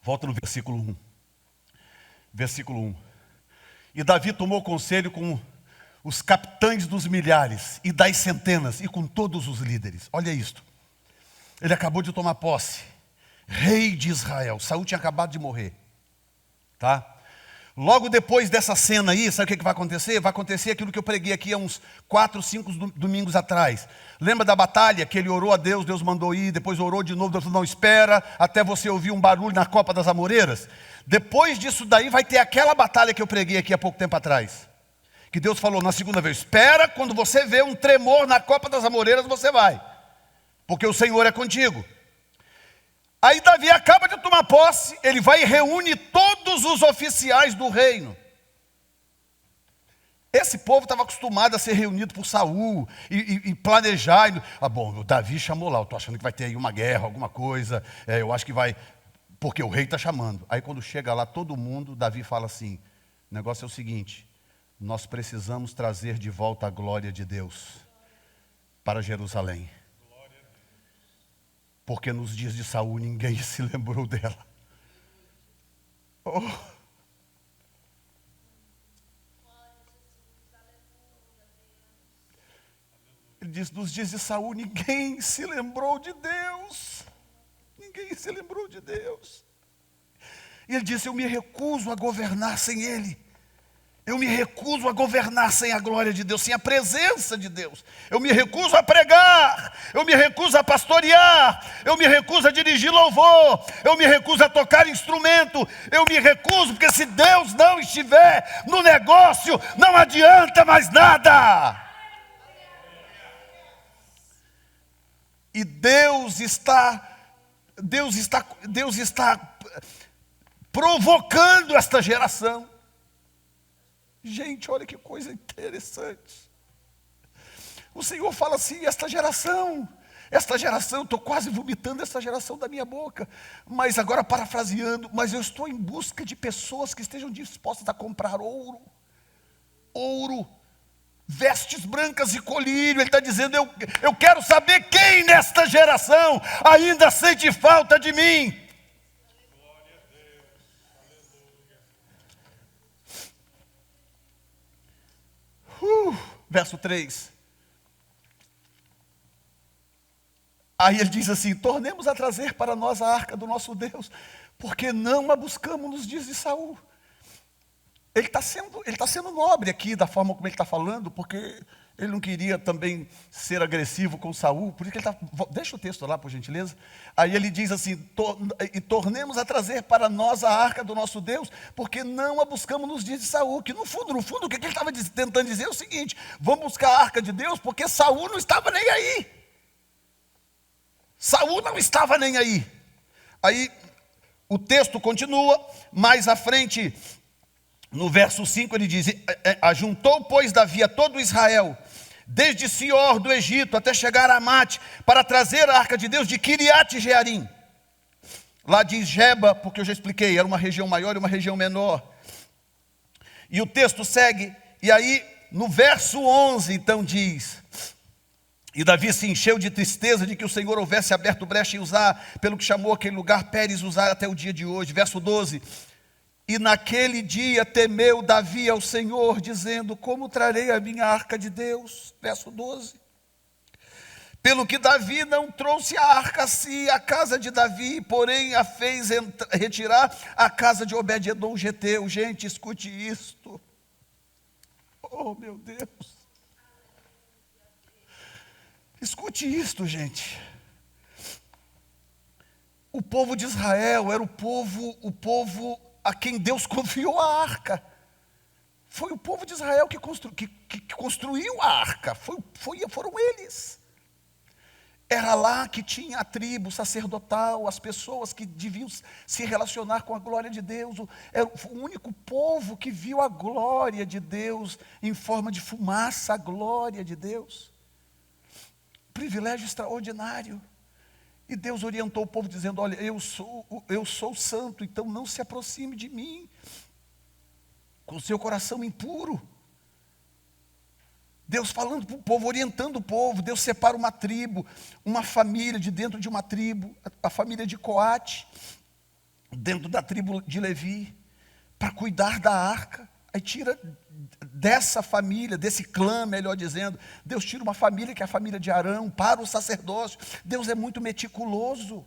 Volta no versículo 1. Versículo 1. E Davi tomou conselho com os capitães dos milhares e das centenas e com todos os líderes. Olha isto. Ele acabou de tomar posse. Rei de Israel. Saul tinha acabado de morrer. Tá? Logo depois dessa cena aí, sabe o que vai acontecer? Vai acontecer aquilo que eu preguei aqui há uns 4, 5 domingos atrás. Lembra da batalha que ele orou a Deus, Deus mandou ir, depois orou de novo, Deus falou, não, espera, até você ouvir um barulho na copa das amoreiras. Depois disso daí vai ter aquela batalha que eu preguei aqui há pouco tempo atrás. Que Deus falou na segunda vez, espera, quando você vê um tremor na copa das amoreiras, você vai. Porque o Senhor é contigo. Aí Davi acaba de tomar posse, ele vai e reúne todos os oficiais do reino. Esse povo estava acostumado a ser reunido por Saul e planejar. Bom, o Davi chamou lá, eu estou achando que vai ter aí uma guerra, alguma coisa, eu acho que vai, porque o rei está chamando. Aí quando chega lá todo mundo, Davi fala assim, o negócio é o seguinte, nós precisamos trazer de volta a glória de Deus para Jerusalém. Porque nos dias de Saul ninguém se lembrou dela. Oh. Ele diz, nos dias de Saul ninguém se lembrou de Deus. Ninguém se lembrou de Deus. E ele disse, eu me recuso a governar sem Ele. Eu me recuso a governar sem a glória de Deus, sem a presença de Deus. Eu me recuso a pregar, eu me recuso a pastorear, eu me recuso a dirigir louvor, eu me recuso a tocar instrumento, eu me recuso, porque se Deus não estiver no negócio, não adianta mais nada. E Deus está provocando esta geração. Gente, olha que coisa interessante. O Senhor fala assim, esta geração, eu estou quase vomitando essa geração da minha boca. Mas agora parafraseando, mas eu estou em busca de pessoas que estejam dispostas a comprar ouro, vestes brancas e colírio. Ele está dizendo, eu quero saber quem nesta geração ainda sente falta de mim. Verso 3. Aí ele diz assim, tornemos a trazer para nós a arca do nosso Deus, porque não a buscamos nos dias de Saul. Ele está sendo nobre aqui, da forma como ele está falando, porque ele não queria também ser agressivo com Saul, por isso que ele está... Deixa o texto lá, por gentileza. Aí ele diz assim, e tornemos a trazer para nós a arca do nosso Deus, porque não a buscamos nos dias de Saul. Que no fundo, o que ele estava tentando dizer é o seguinte, vamos buscar a arca de Deus, porque Saul não estava nem aí. Saul não estava nem aí. Aí o texto continua, mais à frente... No verso 5 ele diz, ajuntou, pois, Davi a todo Israel, desde Sior do Egito até chegar a Amate, para trazer a arca de Deus de Kiriat Jearim. Lá diz Geba, porque eu já expliquei, era uma região maior e uma região menor. E o texto segue, e aí no verso 11 então diz, e Davi se encheu de tristeza de que o Senhor houvesse aberto brecha em Uzá, pelo que chamou aquele lugar Pérez Uzá até o dia de hoje. Verso 12, e naquele dia temeu Davi ao Senhor, dizendo, como trarei a minha arca de Deus? Verso 12. Pelo que Davi não trouxe a arca a si, a casa de Davi, porém a fez retirar a casa de Obed-edom geteu. Gente, escute isto. Oh, meu Deus. Escute isto, gente. O povo de Israel era o povo a quem Deus confiou a arca. Foi o povo de Israel que construiu a arca. Foram eles. Era lá que tinha a tribo sacerdotal, as pessoas que deviam se relacionar com a glória de Deus. Era o único povo que viu a glória de Deus em forma de fumaça, a glória de Deus. Privilégio extraordinário. E Deus orientou o povo dizendo, olha, eu sou santo, então não se aproxime de mim com o seu coração impuro. Deus falando para o povo, orientando o povo. Deus separa uma tribo, uma família de dentro de uma tribo, a família de Coate, dentro da tribo de Levi, para cuidar da arca. Aí tira dessa família, desse clã, melhor dizendo, Deus tira uma família que é a família de Arão, para o sacerdócio. Deus é muito meticuloso,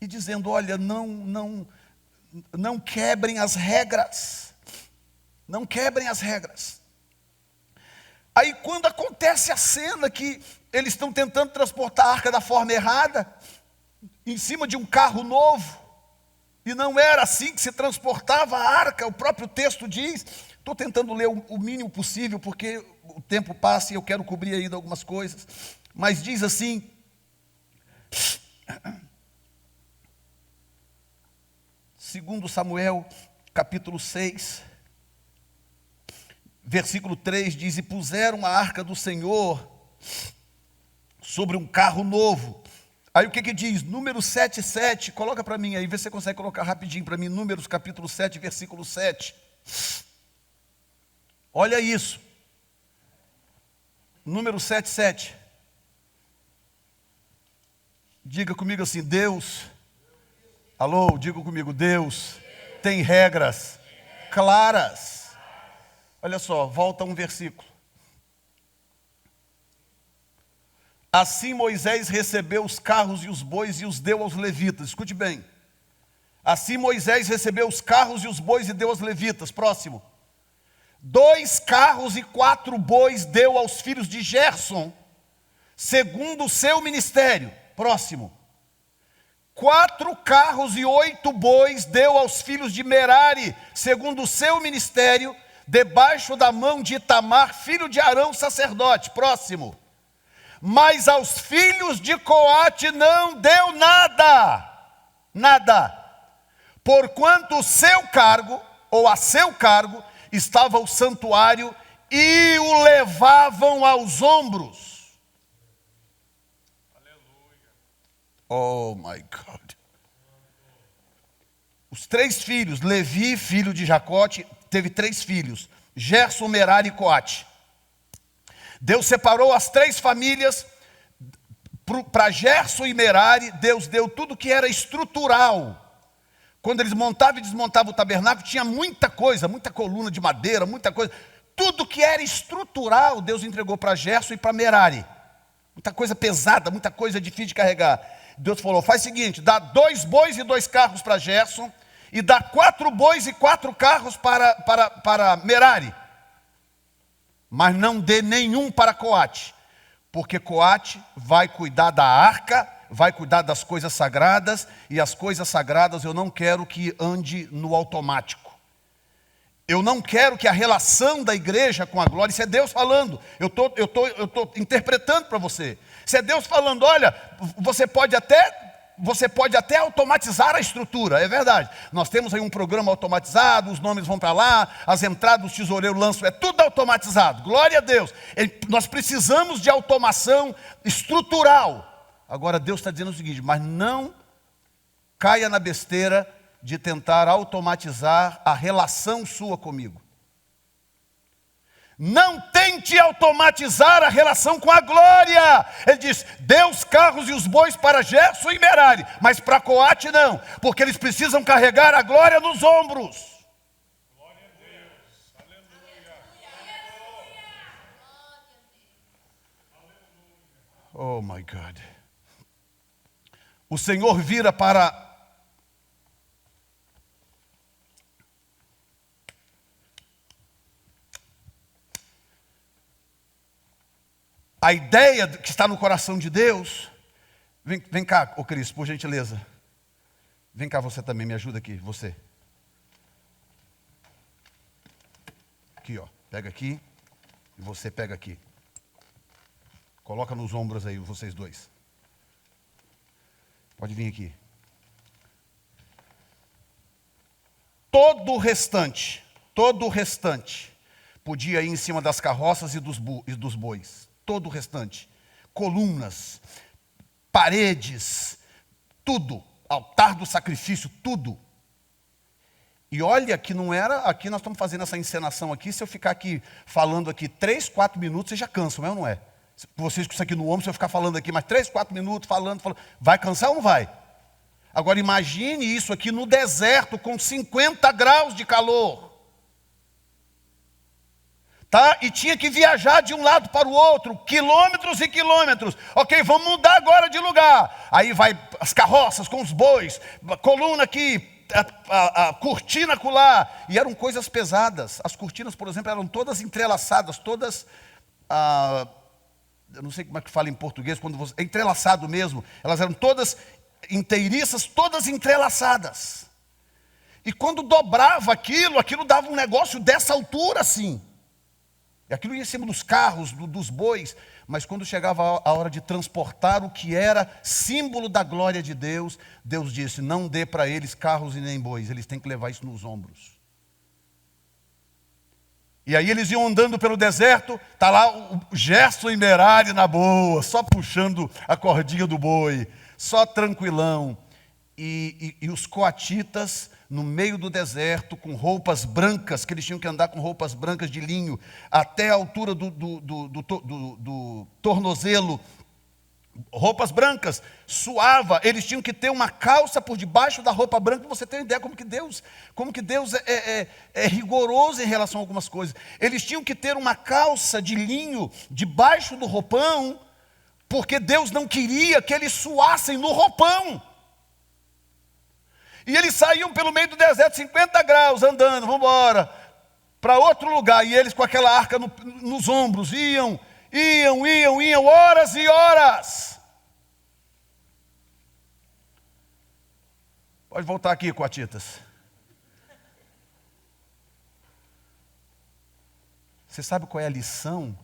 e dizendo, olha, não quebrem as regras, não quebrem as regras. Aí quando acontece a cena que eles estão tentando transportar a arca da forma errada, em cima de um carro novo, e não era assim que se transportava a arca, o próprio texto diz. Estou tentando ler o mínimo possível, porque o tempo passa e eu quero cobrir ainda algumas coisas. Mas diz assim, segundo Samuel capítulo 6, versículo 3 diz: e puseram a arca do Senhor sobre um carro novo. Aí o que diz? Números 7:7, coloca para mim aí, vê se você consegue colocar rapidinho para mim, Números capítulo 7, versículo 7. Olha isso. Números 7:7. Diga comigo assim: Deus, alô, diga comigo, Deus tem regras claras. Olha só, volta um versículo. Assim Moisés recebeu os carros e os bois e os deu aos levitas. Escute bem. Assim Moisés recebeu os carros e os bois e deu aos levitas. Próximo. 2 carros e 4 bois deu aos filhos de Gerson, segundo o seu ministério. Próximo. 4 carros e 8 bois deu aos filhos de Merari, segundo o seu ministério, debaixo da mão de Itamar, filho de Arão, sacerdote. Próximo. Mas aos filhos de Coate não deu nada, nada, porquanto o seu cargo, ou a seu cargo, estava o santuário e o levavam aos ombros. Aleluia. Oh my God. Os 3 filhos, Levi, filho de Jacote, teve 3 filhos, Gerson, Merari e Coate. Deus separou as 3 famílias. Para Gerson e Merari, Deus deu tudo que era estrutural. Quando eles montavam e desmontavam o tabernáculo, tinha muita coisa, muita coluna de madeira, muita coisa. Tudo que era estrutural, Deus entregou para Gerson e para Merari. Muita coisa pesada, muita coisa difícil de carregar. Deus falou: faz o seguinte, dá 2 bois e 2 carros para Gerson, e dá 4 bois e 4 carros para Merari. Mas não dê nenhum para Coate, porque Coate vai cuidar da arca, vai cuidar das coisas sagradas, e as coisas sagradas eu não quero que ande no automático. Eu não quero que a relação da igreja com a glória, isso é Deus falando, eu tô interpretando para você. Isso é Deus falando: olha, você pode até automatizar a estrutura, é verdade. Nós temos aí um programa automatizado, os nomes vão para lá, as entradas, o tesoureiro lança, é tudo automatizado, glória a Deus. Nós precisamos de automação estrutural. Agora Deus está dizendo o seguinte: mas não caia na besteira de tentar automatizar a relação sua comigo. Não tente automatizar a relação com a glória. Ele diz: dê os carros e os bois para Gerson e Merari, mas para Coate não, porque eles precisam carregar a glória nos ombros. Glória a Deus. Aleluia. Oh my God. O Senhor vira para a ideia que está no coração de Deus. Vem cá, ô Cris, por gentileza. Vem cá você também, me ajuda aqui, você. Aqui, ó. Pega aqui e você pega aqui. Coloca nos ombros aí, vocês dois. Pode vir aqui. Todo o restante podia ir em cima das carroças e dos bois. Todo o restante, colunas, paredes, tudo, altar do sacrifício, tudo. E olha que não era, aqui nós estamos fazendo essa encenação aqui, se eu ficar aqui falando aqui 3, 4 minutos, vocês já cansam, não é ou não é? Vocês com isso aqui no ombro, se eu ficar falando aqui mais 3, 4 minutos, falando, vai cansar ou não vai? Agora imagine isso aqui no deserto, com 50 graus de calor. Tá? E tinha que viajar de um lado para o outro, quilômetros e quilômetros. Ok, vamos mudar agora de lugar. Aí vai as carroças com os bois, coluna aqui, a cortina acolá. E eram coisas pesadas. As cortinas, por exemplo, eram todas entrelaçadas, todas, eu não sei como é que fala em português, é entrelaçado mesmo. Elas eram todas inteiriças, todas entrelaçadas. E quando dobrava aquilo dava um negócio dessa altura assim. E aquilo ia em cima dos carros, dos bois, mas quando chegava a hora de transportar o que era símbolo da glória de Deus, Deus disse: não dê para eles carros e nem bois, eles têm que levar isso nos ombros. E aí eles iam andando pelo deserto, tá lá o Gerson e Merari na boa, só puxando a cordinha do boi, só tranquilão. E os coatitas no meio do deserto, com roupas brancas, que eles tinham que andar com roupas brancas de linho, até a altura do tornozelo, roupas brancas, suava, eles tinham que ter uma calça por debaixo da roupa branca, para você ter uma ideia como que Deus é rigoroso em relação a algumas coisas. Eles tinham que ter uma calça de linho debaixo do roupão, porque Deus não queria que eles suassem no roupão. E eles saíam pelo meio do deserto, 50 graus, andando, vamos embora, para outro lugar. E eles com aquela arca nos ombros, iam, horas e horas. Pode voltar aqui, coatitas. Você sabe qual é a lição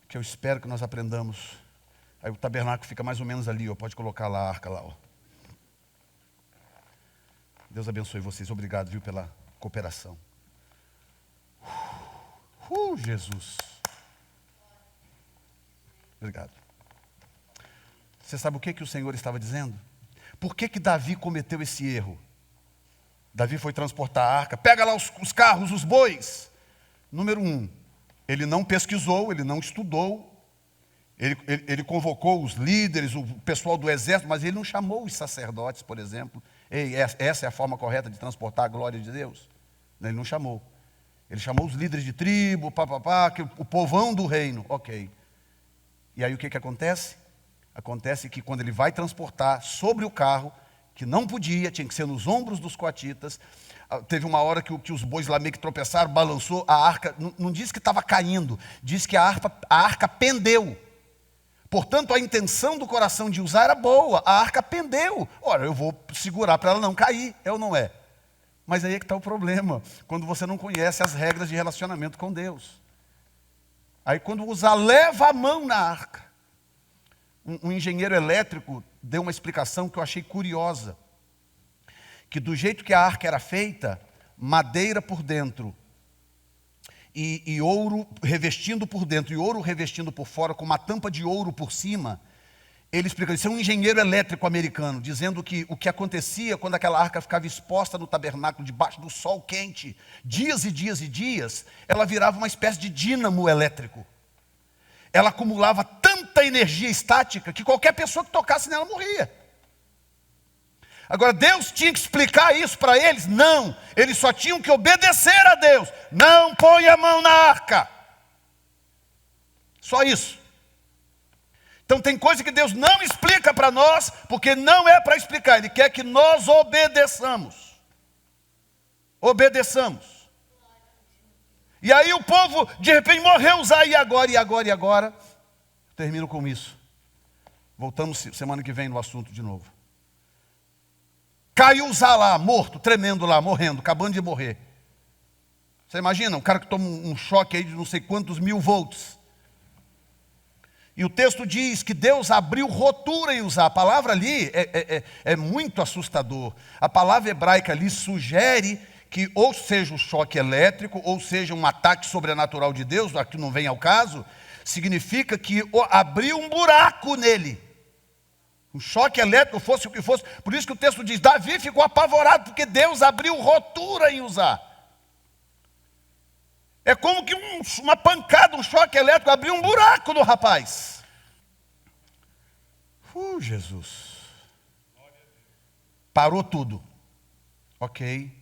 que eu espero que nós aprendamos? Aí o tabernáculo fica mais ou menos ali, ó, pode colocar lá a arca lá, ó. Deus abençoe vocês. Obrigado, viu, pela cooperação. Jesus. Obrigado. Você sabe o que o Senhor estava dizendo? Por que Davi cometeu esse erro? Davi foi transportar a arca. Pega lá os carros, os bois. Número 1, ele não pesquisou, ele não estudou. Ele convocou os líderes, o pessoal do exército, mas ele não chamou os sacerdotes, por exemplo. Ei, essa é a forma correta de transportar a glória de Deus? Ele não chamou. Ele chamou os líderes de tribo, o povão do reino. Ok. E aí o que acontece? Acontece que quando ele vai transportar sobre o carro, que não podia, tinha que ser nos ombros dos coatitas, teve uma hora que os bois lá meio que tropeçaram, balançou, a arca, não diz que estava caindo, diz que a arca pendeu. Portanto, a intenção do coração de usar era boa, a arca pendeu. Ora, eu vou segurar para ela não cair, é ou não é? Mas aí é que está o problema, quando você não conhece as regras de relacionamento com Deus. Aí quando usar, leva a mão na arca. Um engenheiro elétrico deu uma explicação que eu achei curiosa. Que do jeito que a arca era feita, madeira por dentro, e ouro revestindo por dentro, e ouro revestindo por fora, com uma tampa de ouro por cima. Ele explica, isso é um engenheiro elétrico americano, dizendo que o que acontecia quando aquela arca ficava exposta no tabernáculo, debaixo do sol quente, dias e dias e dias, ela virava uma espécie de dínamo elétrico. Ela acumulava tanta energia estática que qualquer pessoa que tocasse nela morria. Agora, Deus tinha que explicar isso para eles? Não, eles só tinham que obedecer a Deus. Não põe a mão na arca. Só isso. Então tem coisa que Deus não explica para nós, porque não é para explicar. Ele quer que nós obedeçamos. Obedeçamos. E aí o povo, de repente, morreu usar, e agora? Termino com isso. Voltamos semana que vem no assunto de novo. Caiu Uzá lá, morto, tremendo lá, morrendo, acabando de morrer. Você imagina, um cara que toma um choque aí de não sei quantos 1000 volts. E o texto diz que Deus abriu rotura em Uzá. A palavra ali é muito assustador. A palavra hebraica ali sugere que ou seja um choque elétrico, ou seja um ataque sobrenatural de Deus, aqui não vem ao caso, significa que abriu um buraco nele. Um choque elétrico, fosse o que fosse. Por isso que o texto diz, Davi ficou apavorado, porque Deus abriu rotura em Uzá. É como que uma pancada, um choque elétrico, abriu um buraco no rapaz. Jesus. Parou tudo. Ok.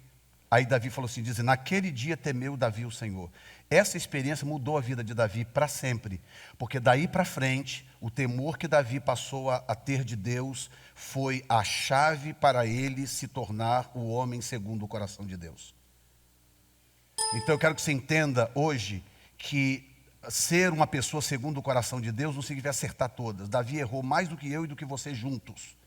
Aí Davi falou assim, diz, naquele dia temeu Davi o Senhor. Essa experiência mudou a vida de Davi para sempre. Porque daí para frente, o temor que Davi passou a ter de Deus foi a chave para ele se tornar o homem segundo o coração de Deus. Então eu quero que você entenda hoje que ser uma pessoa segundo o coração de Deus não significa acertar todas. Davi errou mais do que eu e do que você juntos.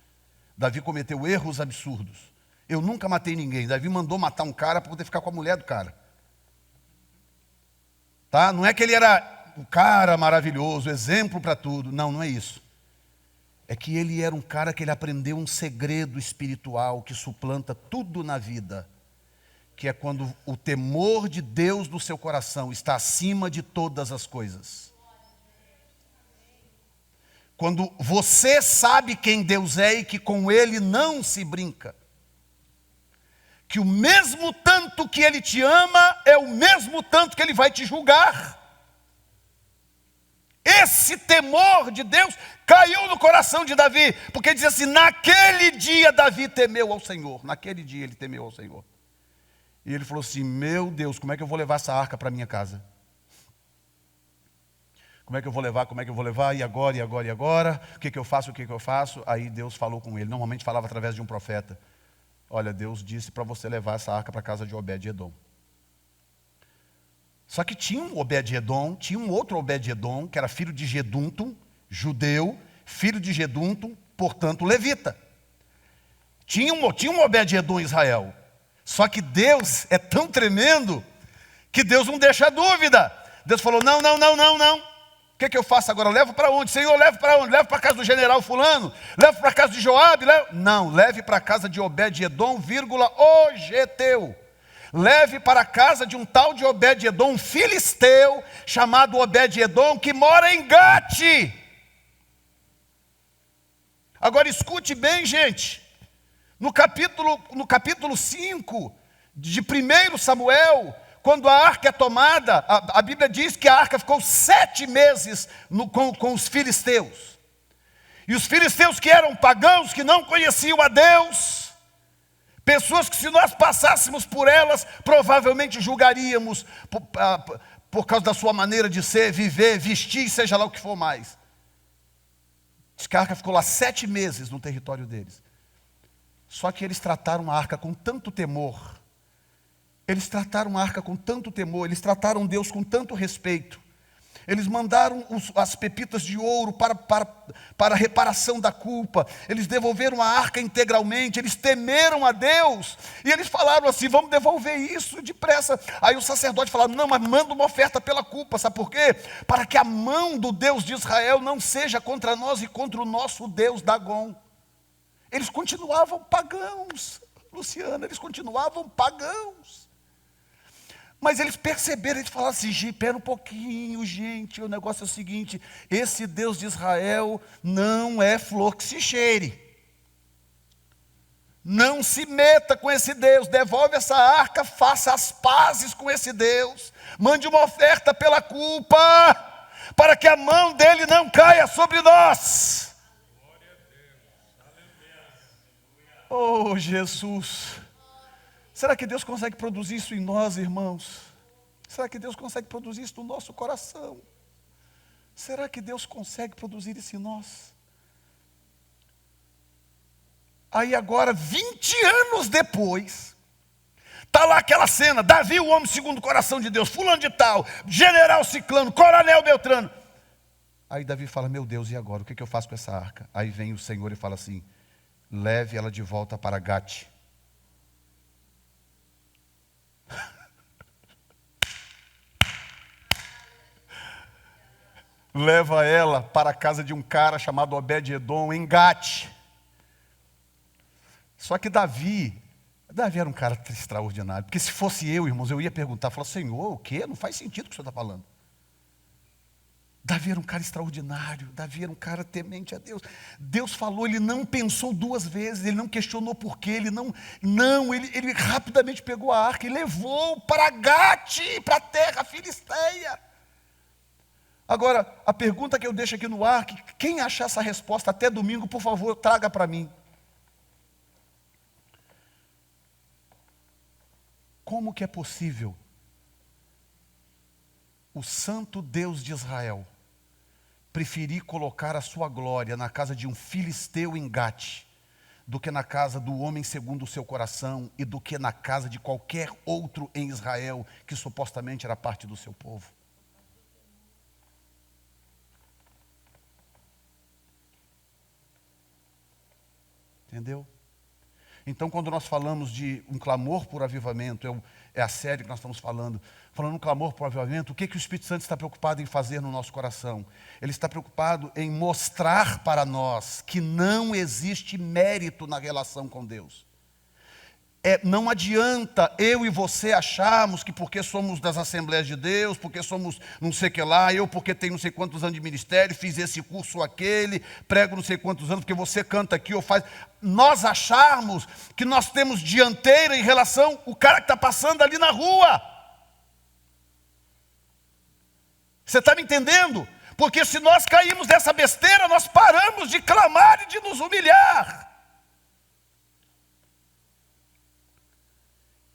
Davi cometeu erros absurdos. Eu nunca matei ninguém. Davi mandou matar um cara para poder ficar com a mulher do cara. Tá? Não é que ele era um cara maravilhoso, exemplo para tudo. Não, não é isso. É que ele era um cara que ele aprendeu um segredo espiritual que suplanta tudo na vida. que é quando o temor de Deus no seu coração está acima de todas as coisas. Quando você sabe quem Deus é e que com Ele não se brinca. Que o mesmo tanto que Ele te ama é o mesmo tanto que Ele vai te julgar. Esse temor de Deus caiu no coração de Davi, porque diz assim, naquele dia Davi temeu ao Senhor. Naquele dia ele temeu ao Senhor. E ele falou assim, meu Deus, como é que eu vou levar essa arca para minha casa? Como é que eu vou levar, e agora? O que eu faço? Aí Deus falou com ele, normalmente falava através de um profeta. Olha, Deus disse para você levar essa arca para a casa de Obed-edom. Só que tinha um Obed-edom, tinha um outro Obed-edom, que era filho de Geduntum, judeu, filho de Geduntum, portanto levita. Tinha um Obed-edom em Israel. Só que Deus é tão tremendo, que Deus não deixa dúvida. Deus falou, não. O que eu faço agora? Levo para onde? Senhor, levo para onde? Levo para a casa do general fulano? Levo para a casa de Joabe? Não, leve para a casa de Obed-edom, o geteu. Leve para a casa de um tal de Obed-edom, um filisteu, chamado Obed-edom, que mora em Gate. Agora escute bem, gente. No capítulo 5 de 1 Samuel, quando a arca é tomada, a Bíblia diz que a arca ficou 7 meses com os filisteus. E os filisteus que eram pagãos, que não conheciam a Deus, pessoas que se nós passássemos por elas, provavelmente julgaríamos por causa da sua maneira de ser, viver, vestir, seja lá o que for mais. Diz que a arca ficou lá 7 meses no território deles. Só que eles trataram a arca com tanto temor, eles trataram Deus com tanto respeito, eles mandaram as pepitas de ouro para a reparação da culpa, eles devolveram a arca integralmente, eles temeram a Deus, e eles falaram assim, vamos devolver isso depressa. Aí o sacerdote falou, não, mas manda uma oferta pela culpa, sabe por quê? Para que a mão do Deus de Israel não seja contra nós e contra o nosso Deus Dagom. Eles continuavam pagãos, Luciana, eles continuavam pagãos. Mas eles perceberam, eles falaram assim, espera um pouquinho, gente, o negócio é o seguinte, esse Deus de Israel não é flor que se cheire. Não se meta com esse Deus, devolve essa arca, faça as pazes com esse Deus, mande uma oferta pela culpa, para que a mão dele não caia sobre nós. Oh, Jesus! Será que Deus consegue produzir isso em nós, irmãos? Será que Deus consegue produzir isso no nosso coração? Será que Deus consegue produzir isso em nós? Aí agora, 20 anos depois, está lá aquela cena, Davi, o homem segundo o coração de Deus, fulano de tal, general ciclano, coronel Beltrano. Aí Davi fala, meu Deus, e agora? O que eu faço com essa arca? Aí vem o Senhor e fala assim, leve ela de volta para Gate. Leva ela para a casa de um cara chamado Obed-edom em Gate. Só que Davi era um cara extraordinário, porque se fosse eu, irmãos, eu ia perguntar, falar, Senhor, o quê? Não faz sentido o que o Senhor está falando. Davi era um cara extraordinário, Davi era um cara temente a Deus. Deus falou, ele não pensou 2 vezes, ele não questionou por quê, ele rapidamente pegou a arca e levou para Gate, para a terra filisteia. Agora, a pergunta que eu deixo aqui no ar, quem achar essa resposta até domingo, por favor, traga para mim. Como que é possível o santo Deus de Israel preferir colocar a sua glória na casa de um filisteu em Gate, do que na casa do homem segundo o seu coração e do que na casa de qualquer outro em Israel que supostamente era parte do seu povo? Entendeu? Então, quando nós falamos de um clamor por avivamento, é a série que nós estamos falando um clamor por avivamento, o que o Espírito Santo está preocupado em fazer no nosso coração? Ele está preocupado em mostrar para nós que não existe mérito na relação com Deus. Não adianta eu e você acharmos que porque somos das Assembleias de Deus, porque somos não sei o que lá, eu porque tenho não sei quantos anos de ministério, fiz esse curso ou aquele, prego não sei quantos anos, porque você canta aqui ou faz. Nós acharmos que nós temos dianteira em relação ao cara que está passando ali na rua. Você está me entendendo? Porque se nós caímos dessa besteira, nós paramos de clamar e de nos humilhar.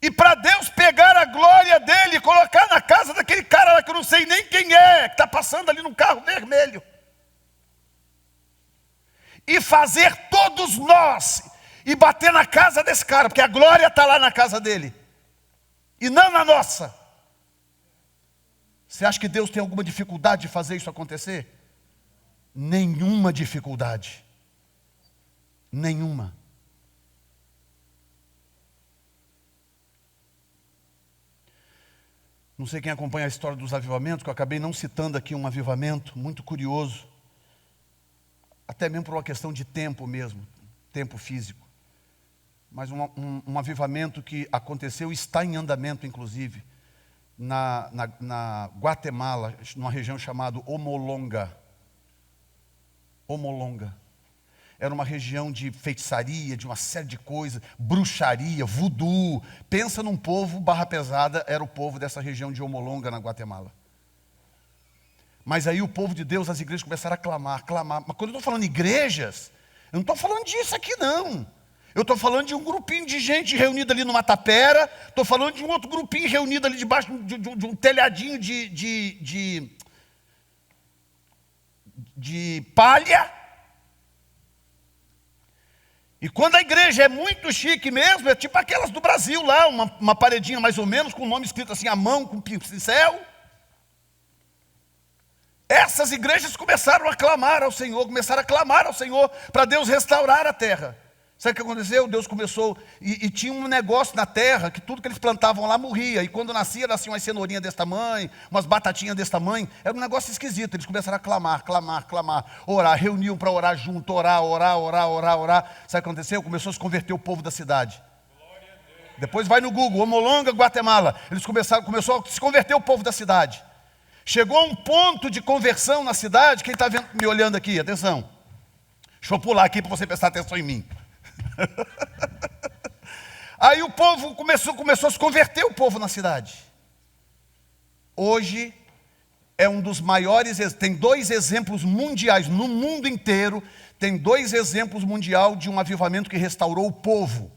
E para Deus pegar a glória dele e colocar na casa daquele cara lá que eu não sei nem quem é, que está passando ali num carro vermelho. E fazer todos nós, e bater na casa desse cara, porque a glória está lá na casa dele, e não na nossa. Você acha que Deus tem alguma dificuldade de fazer isso acontecer? Nenhuma dificuldade. Nenhuma. Não sei quem acompanha a história dos avivamentos, que eu acabei não citando aqui um avivamento muito curioso. Até mesmo por uma questão de tempo mesmo, tempo físico. Mas um avivamento que aconteceu, está em andamento inclusive, na Guatemala, numa região chamada Omolonga. Omolonga. Era uma região de feitiçaria, de uma série de coisas, bruxaria, voodoo. Pensa num povo, barra pesada, era o povo dessa região de Omolonga, na Guatemala. Mas aí o povo de Deus, as igrejas começaram a clamar. Mas quando eu estou falando igrejas, eu não estou falando disso aqui não. Eu estou falando de um grupinho de gente reunida ali numa tapera. Estou falando de um outro grupinho reunido ali debaixo de um telhadinho de palha. E quando a igreja é muito chique mesmo, é tipo aquelas do Brasil lá, uma paredinha mais ou menos, com o nome escrito assim à mão, com pincel. Essas igrejas começaram a clamar ao Senhor, para Deus restaurar a terra. Sabe o que aconteceu? Deus começou, e tinha um negócio na terra, que tudo que eles plantavam lá morria, e quando nasciam umas cenourinhas desse tamanho, umas batatinhas desse tamanho, era um negócio esquisito. Eles começaram a clamar, orar, reuniam para orar junto, orar. Sabe o que aconteceu? Começou a se converter o povo da cidade. Depois vai no Google, Omolonga, Guatemala. Começou a se converter o povo da cidade. Chegou a um ponto de conversão na cidade. Quem está me olhando aqui, atenção. Deixa eu pular aqui para você prestar atenção em mim. Aí o povo começou a se converter, o povo na cidade. Hoje é um dos maiores, tem 2 exemplos mundiais no mundo inteiro, tem 2 exemplos mundiais de um avivamento que restaurou o povo.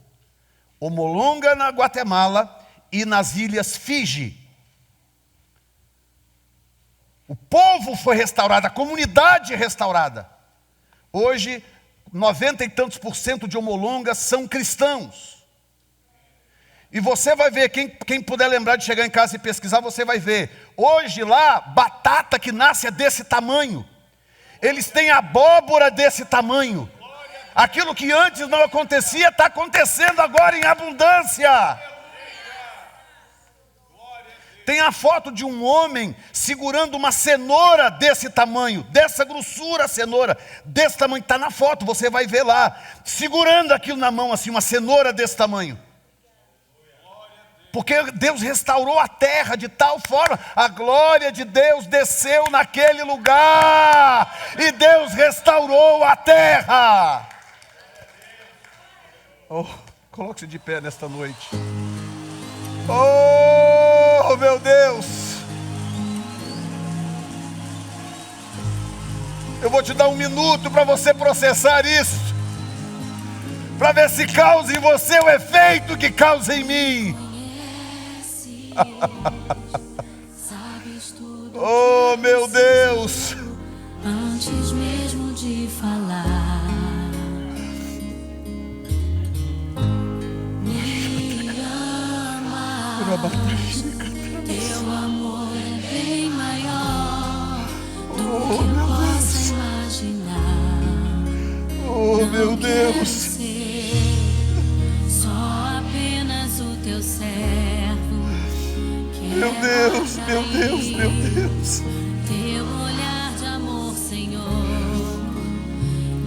Omolonga na Guatemala e nas ilhas Fiji. O povo foi restaurado, a comunidade restaurada. Hoje 90 e tantos % de Omolonga são cristãos. E você vai ver, quem puder lembrar de chegar em casa e pesquisar, você vai ver. Hoje lá, batata que nasce é desse tamanho. Eles têm abóbora desse tamanho. Aquilo que antes não acontecia, está acontecendo agora em abundância. Tem a foto de um homem segurando uma cenoura desse tamanho, dessa grossura a cenoura, desse tamanho, está na foto, você vai ver lá, segurando aquilo na mão, assim, uma cenoura desse tamanho. Porque Deus restaurou a terra de tal forma, a glória de Deus desceu naquele lugar, e Deus restaurou a terra. Oh, coloque-se de pé nesta noite. Oh, meu Deus! Eu vou te dar 1 minuto para você processar isso, para ver se causa em você o efeito que causa em mim. Oh, meu Deus! Antes mesmo de falar, teu amor é bem maior do que eu possa imaginar. Oh, meu Deus! Só apenas o teu servo. Meu Deus, meu Deus, meu Deus! Teu olhar de amor, Senhor,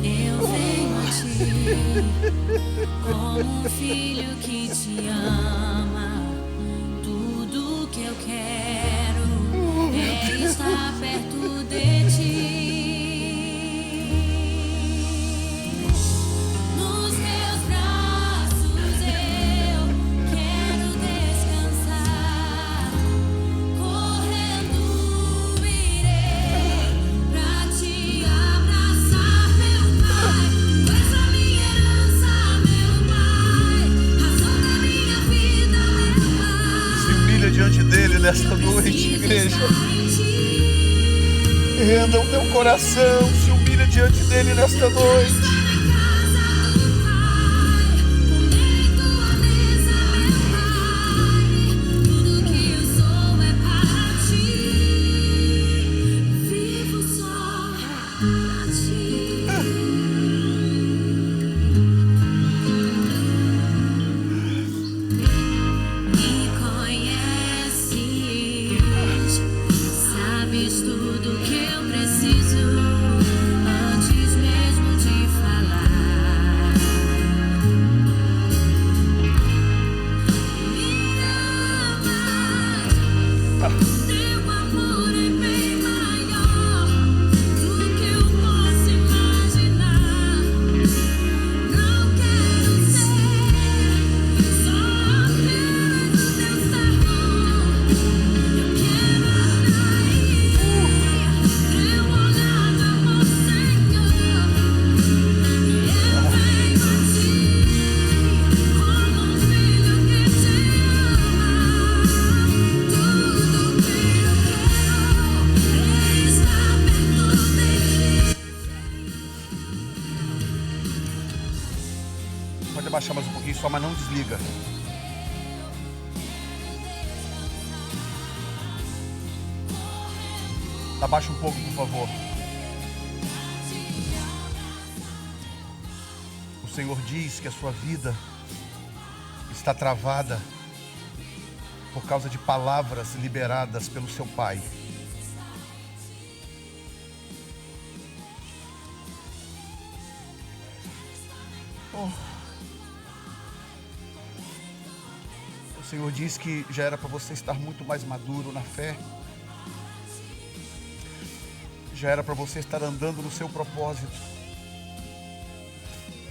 eu venho a ti. como um filho que te ama. Tudo que eu quero é estar perto de ti. Nos meus braços eu quero descansar. Correndo irei pra te abraçar, meu Pai. Tu és a minha herança, meu Pai. Razão da minha vida, meu Pai. Se humilha diante dele nesta noite, igreja. Renda o teu coração, se humilha diante dele nesta noite. Tudo que eu preciso antes mesmo de falar. Me amas, teu amor é bem maior do que eu posso imaginar. Não quero ser só apenas o teu servo. Eu quero Pode abaixar mais um pouquinho só, mas não desliga. Abaixa um pouco, por favor. O Senhor diz que a sua vida está travada por causa de palavras liberadas pelo seu Pai. O Senhor diz que já era para você estar muito mais maduro na fé. Já era para você estar andando no seu propósito.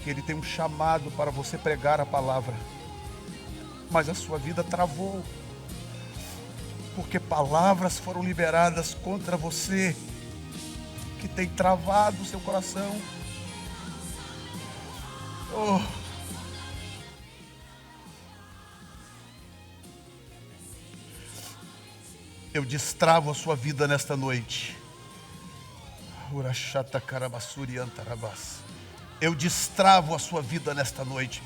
Que Ele tem um chamado para você pregar a palavra. Mas a sua vida travou. Porque palavras foram liberadas contra você. Que tem travado o seu coração. Eu destravo a sua vida nesta noite. Eu destravo a sua vida nesta noite.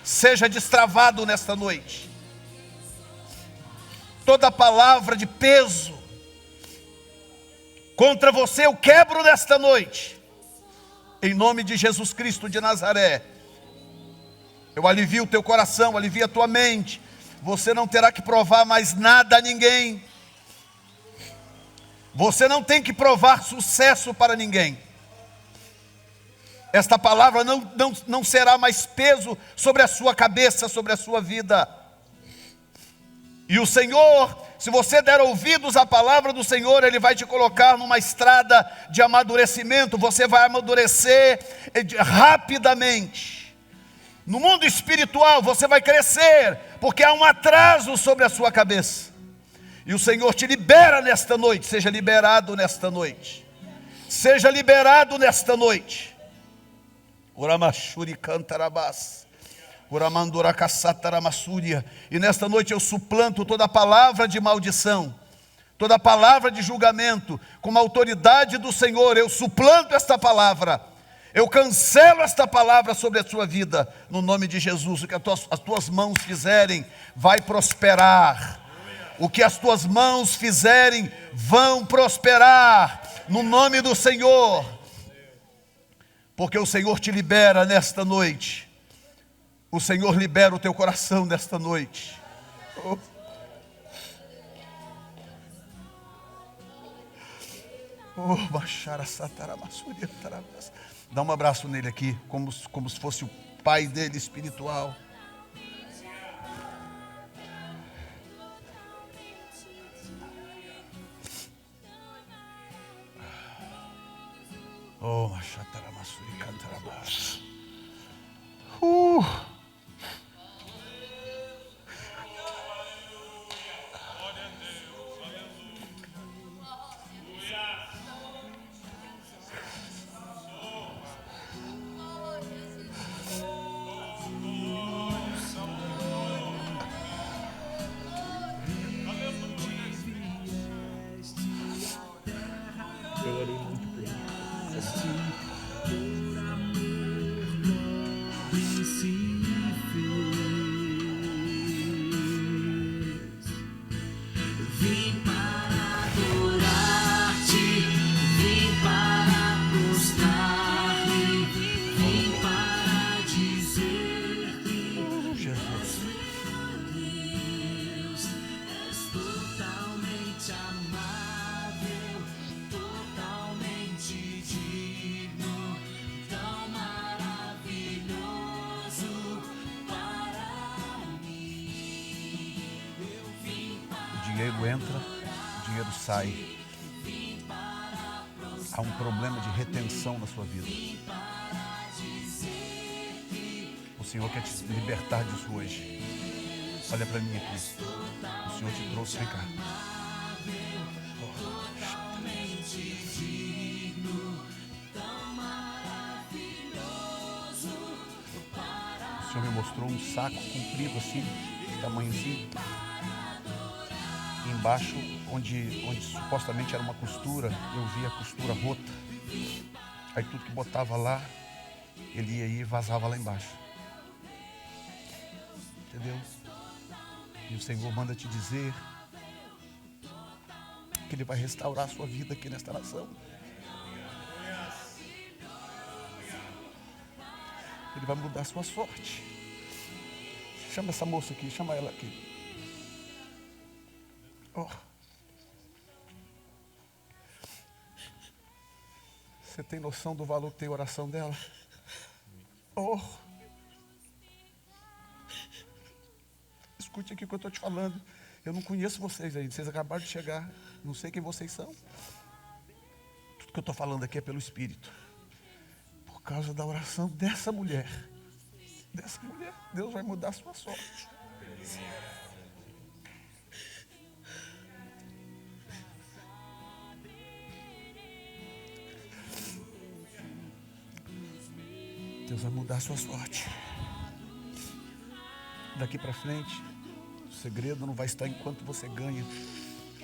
Seja destravado nesta noite. Toda palavra de peso contra você eu quebro nesta noite. Em nome de Jesus Cristo de Nazaré. Eu alivio o teu coração, alivio a tua mente. Você não terá que provar mais nada a ninguém. Você não tem que provar sucesso para ninguém. Esta palavra não será mais peso sobre a sua cabeça, sobre a sua vida. E o Senhor, se você der ouvidos à palavra do Senhor, Ele vai te colocar numa estrada de amadurecimento. Você vai amadurecer rapidamente. No mundo espiritual você vai crescer, porque há um atraso sobre a sua cabeça. E o Senhor te libera nesta noite. Seja liberado nesta noite. Seja liberado nesta noite. E nesta noite eu suplanto toda palavra de maldição, toda palavra de julgamento, com a autoridade do Senhor. Eu suplanto esta palavra. Eu cancelo esta palavra sobre a sua vida. No nome de Jesus. O que as tuas mãos fizerem vai prosperar. O que as tuas mãos fizerem vão prosperar, no nome do Senhor. Porque o Senhor te libera nesta noite. O Senhor libera o teu coração nesta noite. Oh, Machara Sataramassuria Tarabas. Dá um abraço nele aqui, como se fosse o pai dele espiritual. Oh, Machataramassuria Cantarabas. Eu orei muito por ele. Vim para adorar-te, vim para prostrar-me, vim para dizer que Jesus. Deus és totalmente amável, totalmente digno, tão maravilhoso para mim. Eu vim O dinheiro entra, o dinheiro sai. Há um problema de retenção na sua vida. O Senhor quer te libertar disso hoje. Olha para mim aqui. O Senhor te trouxe, vem cá. O Senhor me mostrou um saco comprido assim, tamanhozinho. E embaixo, onde supostamente era uma costura, eu vi a costura rota. Aí tudo que botava lá, ele ia e vazava lá embaixo. Entendeu? E o Senhor manda te dizer que Ele vai restaurar a sua vida aqui nesta nação. Ele vai mudar a sua sorte. Chama essa moça aqui, chama ela aqui. Oh. Você tem noção do valor que tem a oração dela? Oh. Escute aqui o que eu estou te falando. Eu não conheço vocês ainda. Vocês acabaram de chegar. Não sei quem vocês são. Tudo que eu estou falando aqui é pelo Espírito. Por causa da oração dessa mulher. Deus vai mudar a sua sorte. Deus vai mudar a sua sorte. Daqui para frente, o segredo não vai estar enquanto você ganha.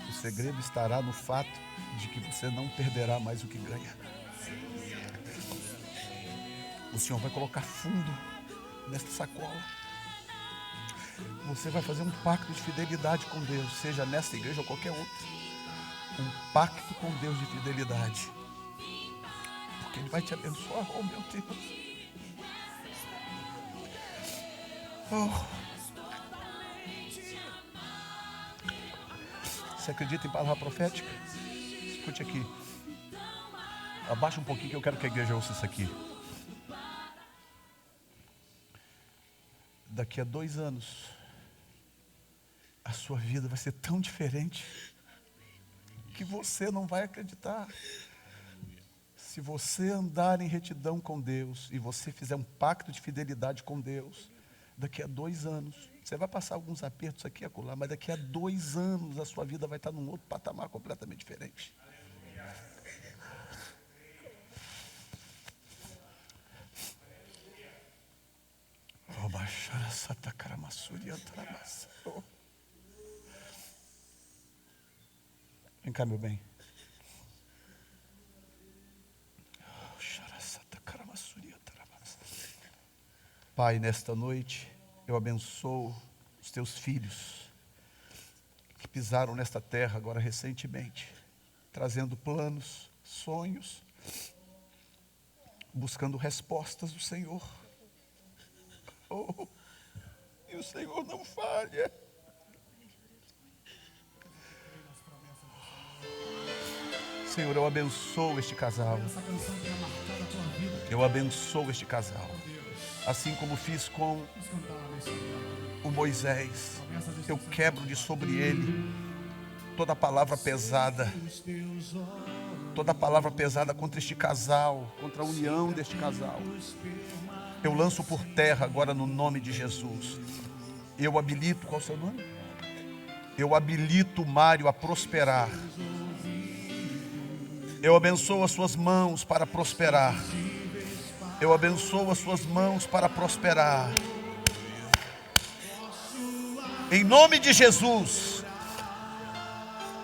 O segredo estará no fato de que você não perderá mais o que ganha. O Senhor vai colocar fundo nesta sacola. Você vai fazer um pacto de fidelidade com Deus, seja nesta igreja ou qualquer outra. Um pacto com Deus de fidelidade. Porque Ele vai te abençoar. Oh, meu Deus. Oh. Você acredita em palavra profética? Escute aqui. Abaixa um pouquinho que eu quero que a igreja ouça isso aqui. Daqui a 2 anos, a sua vida vai ser tão diferente que você não vai acreditar. Se você andar em retidão com Deus e você fizer um pacto de fidelidade com Deus, daqui a 2 anos, você vai passar alguns apertos aqui e acolá, mas daqui a 2 anos a sua vida vai estar num outro patamar completamente diferente. Vem cá, meu bem. Pai, nesta noite, eu abençoo os teus filhos que pisaram nesta terra agora recentemente, trazendo planos, sonhos, buscando respostas do Senhor. Oh, e o Senhor não falha. Senhor, eu abençoo este casal. Essa canção tenha marcado a tua vida. Eu abençoo este casal. Assim como fiz com Vamos cantar nesse lugar. o Moisés. Eu quebro de sobre ele toda palavra pesada. Toda palavra pesada contra este casal, contra a união deste casal. Eu lanço por terra agora no nome de Jesus. Eu habilito, qual é o seu nome? Eu habilito o Mário a prosperar. Eu abençoo as suas mãos para prosperar. Eu abençoo as suas mãos para prosperar. Em nome de Jesus,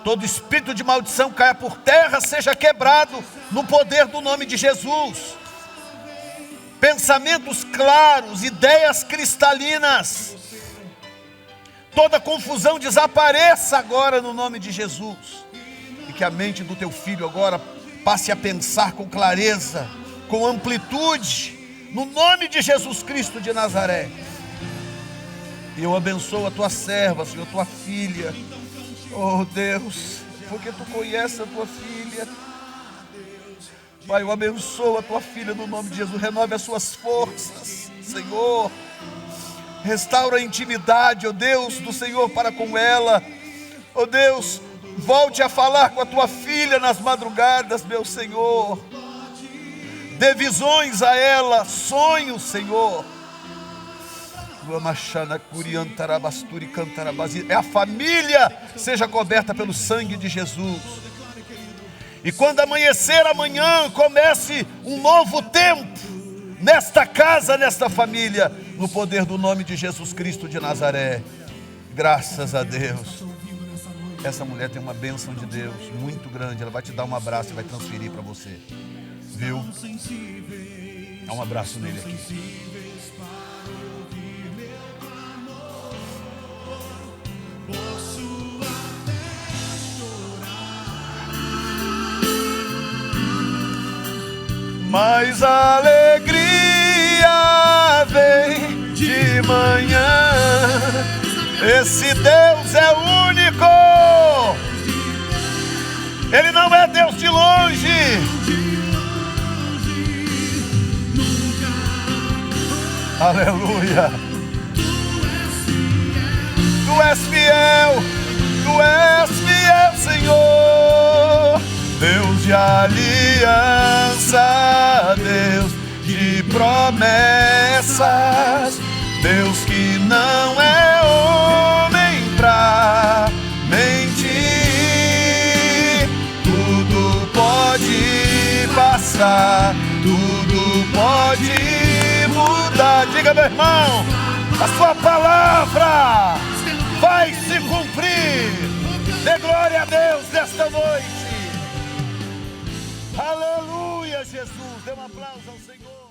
todo espírito de maldição caia por terra, seja quebrado no poder do nome de Jesus. Pensamentos claros, ideias cristalinas, toda confusão desapareça agora no nome de Jesus. E que a mente do teu filho agora passe a pensar com clareza, com amplitude, no nome de Jesus Cristo de Nazaré. E eu abençoo a tua serva, Senhor, tua filha. Oh Deus, porque tu conheces a tua filha. Pai, eu abençoo a tua filha no nome de Jesus. Renove as suas forças, Senhor. Restaura a intimidade, oh Deus, do Senhor para com ela. Oh Deus, volte a falar com a tua filha nas madrugadas, meu Senhor. Dê visões a ela, sonhos, Senhor. É a família seja coberta pelo sangue de Jesus. E quando amanhecer amanhã, comece um novo tempo nesta casa, nesta família, no poder do nome de Jesus Cristo de Nazaré. Graças a Deus. Essa mulher tem uma bênção de Deus muito grande. Ela vai te dar um abraço e vai transferir para você. Viu? Dá um abraço nele aqui. Mas a alegria vem de manhã. Esse Deus é único. Ele não é Deus de longe. Aleluia. Tu és fiel. Tu és fiel, Senhor. Deus de aliança, Deus de promessas, Deus que não é homem pra mentir. Tudo pode passar, tudo pode mudar. Diga, meu irmão, a sua palavra vai se cumprir. Dê glória a Deus nesta noite. Aleluia, Jesus. Dê um aplauso ao Senhor.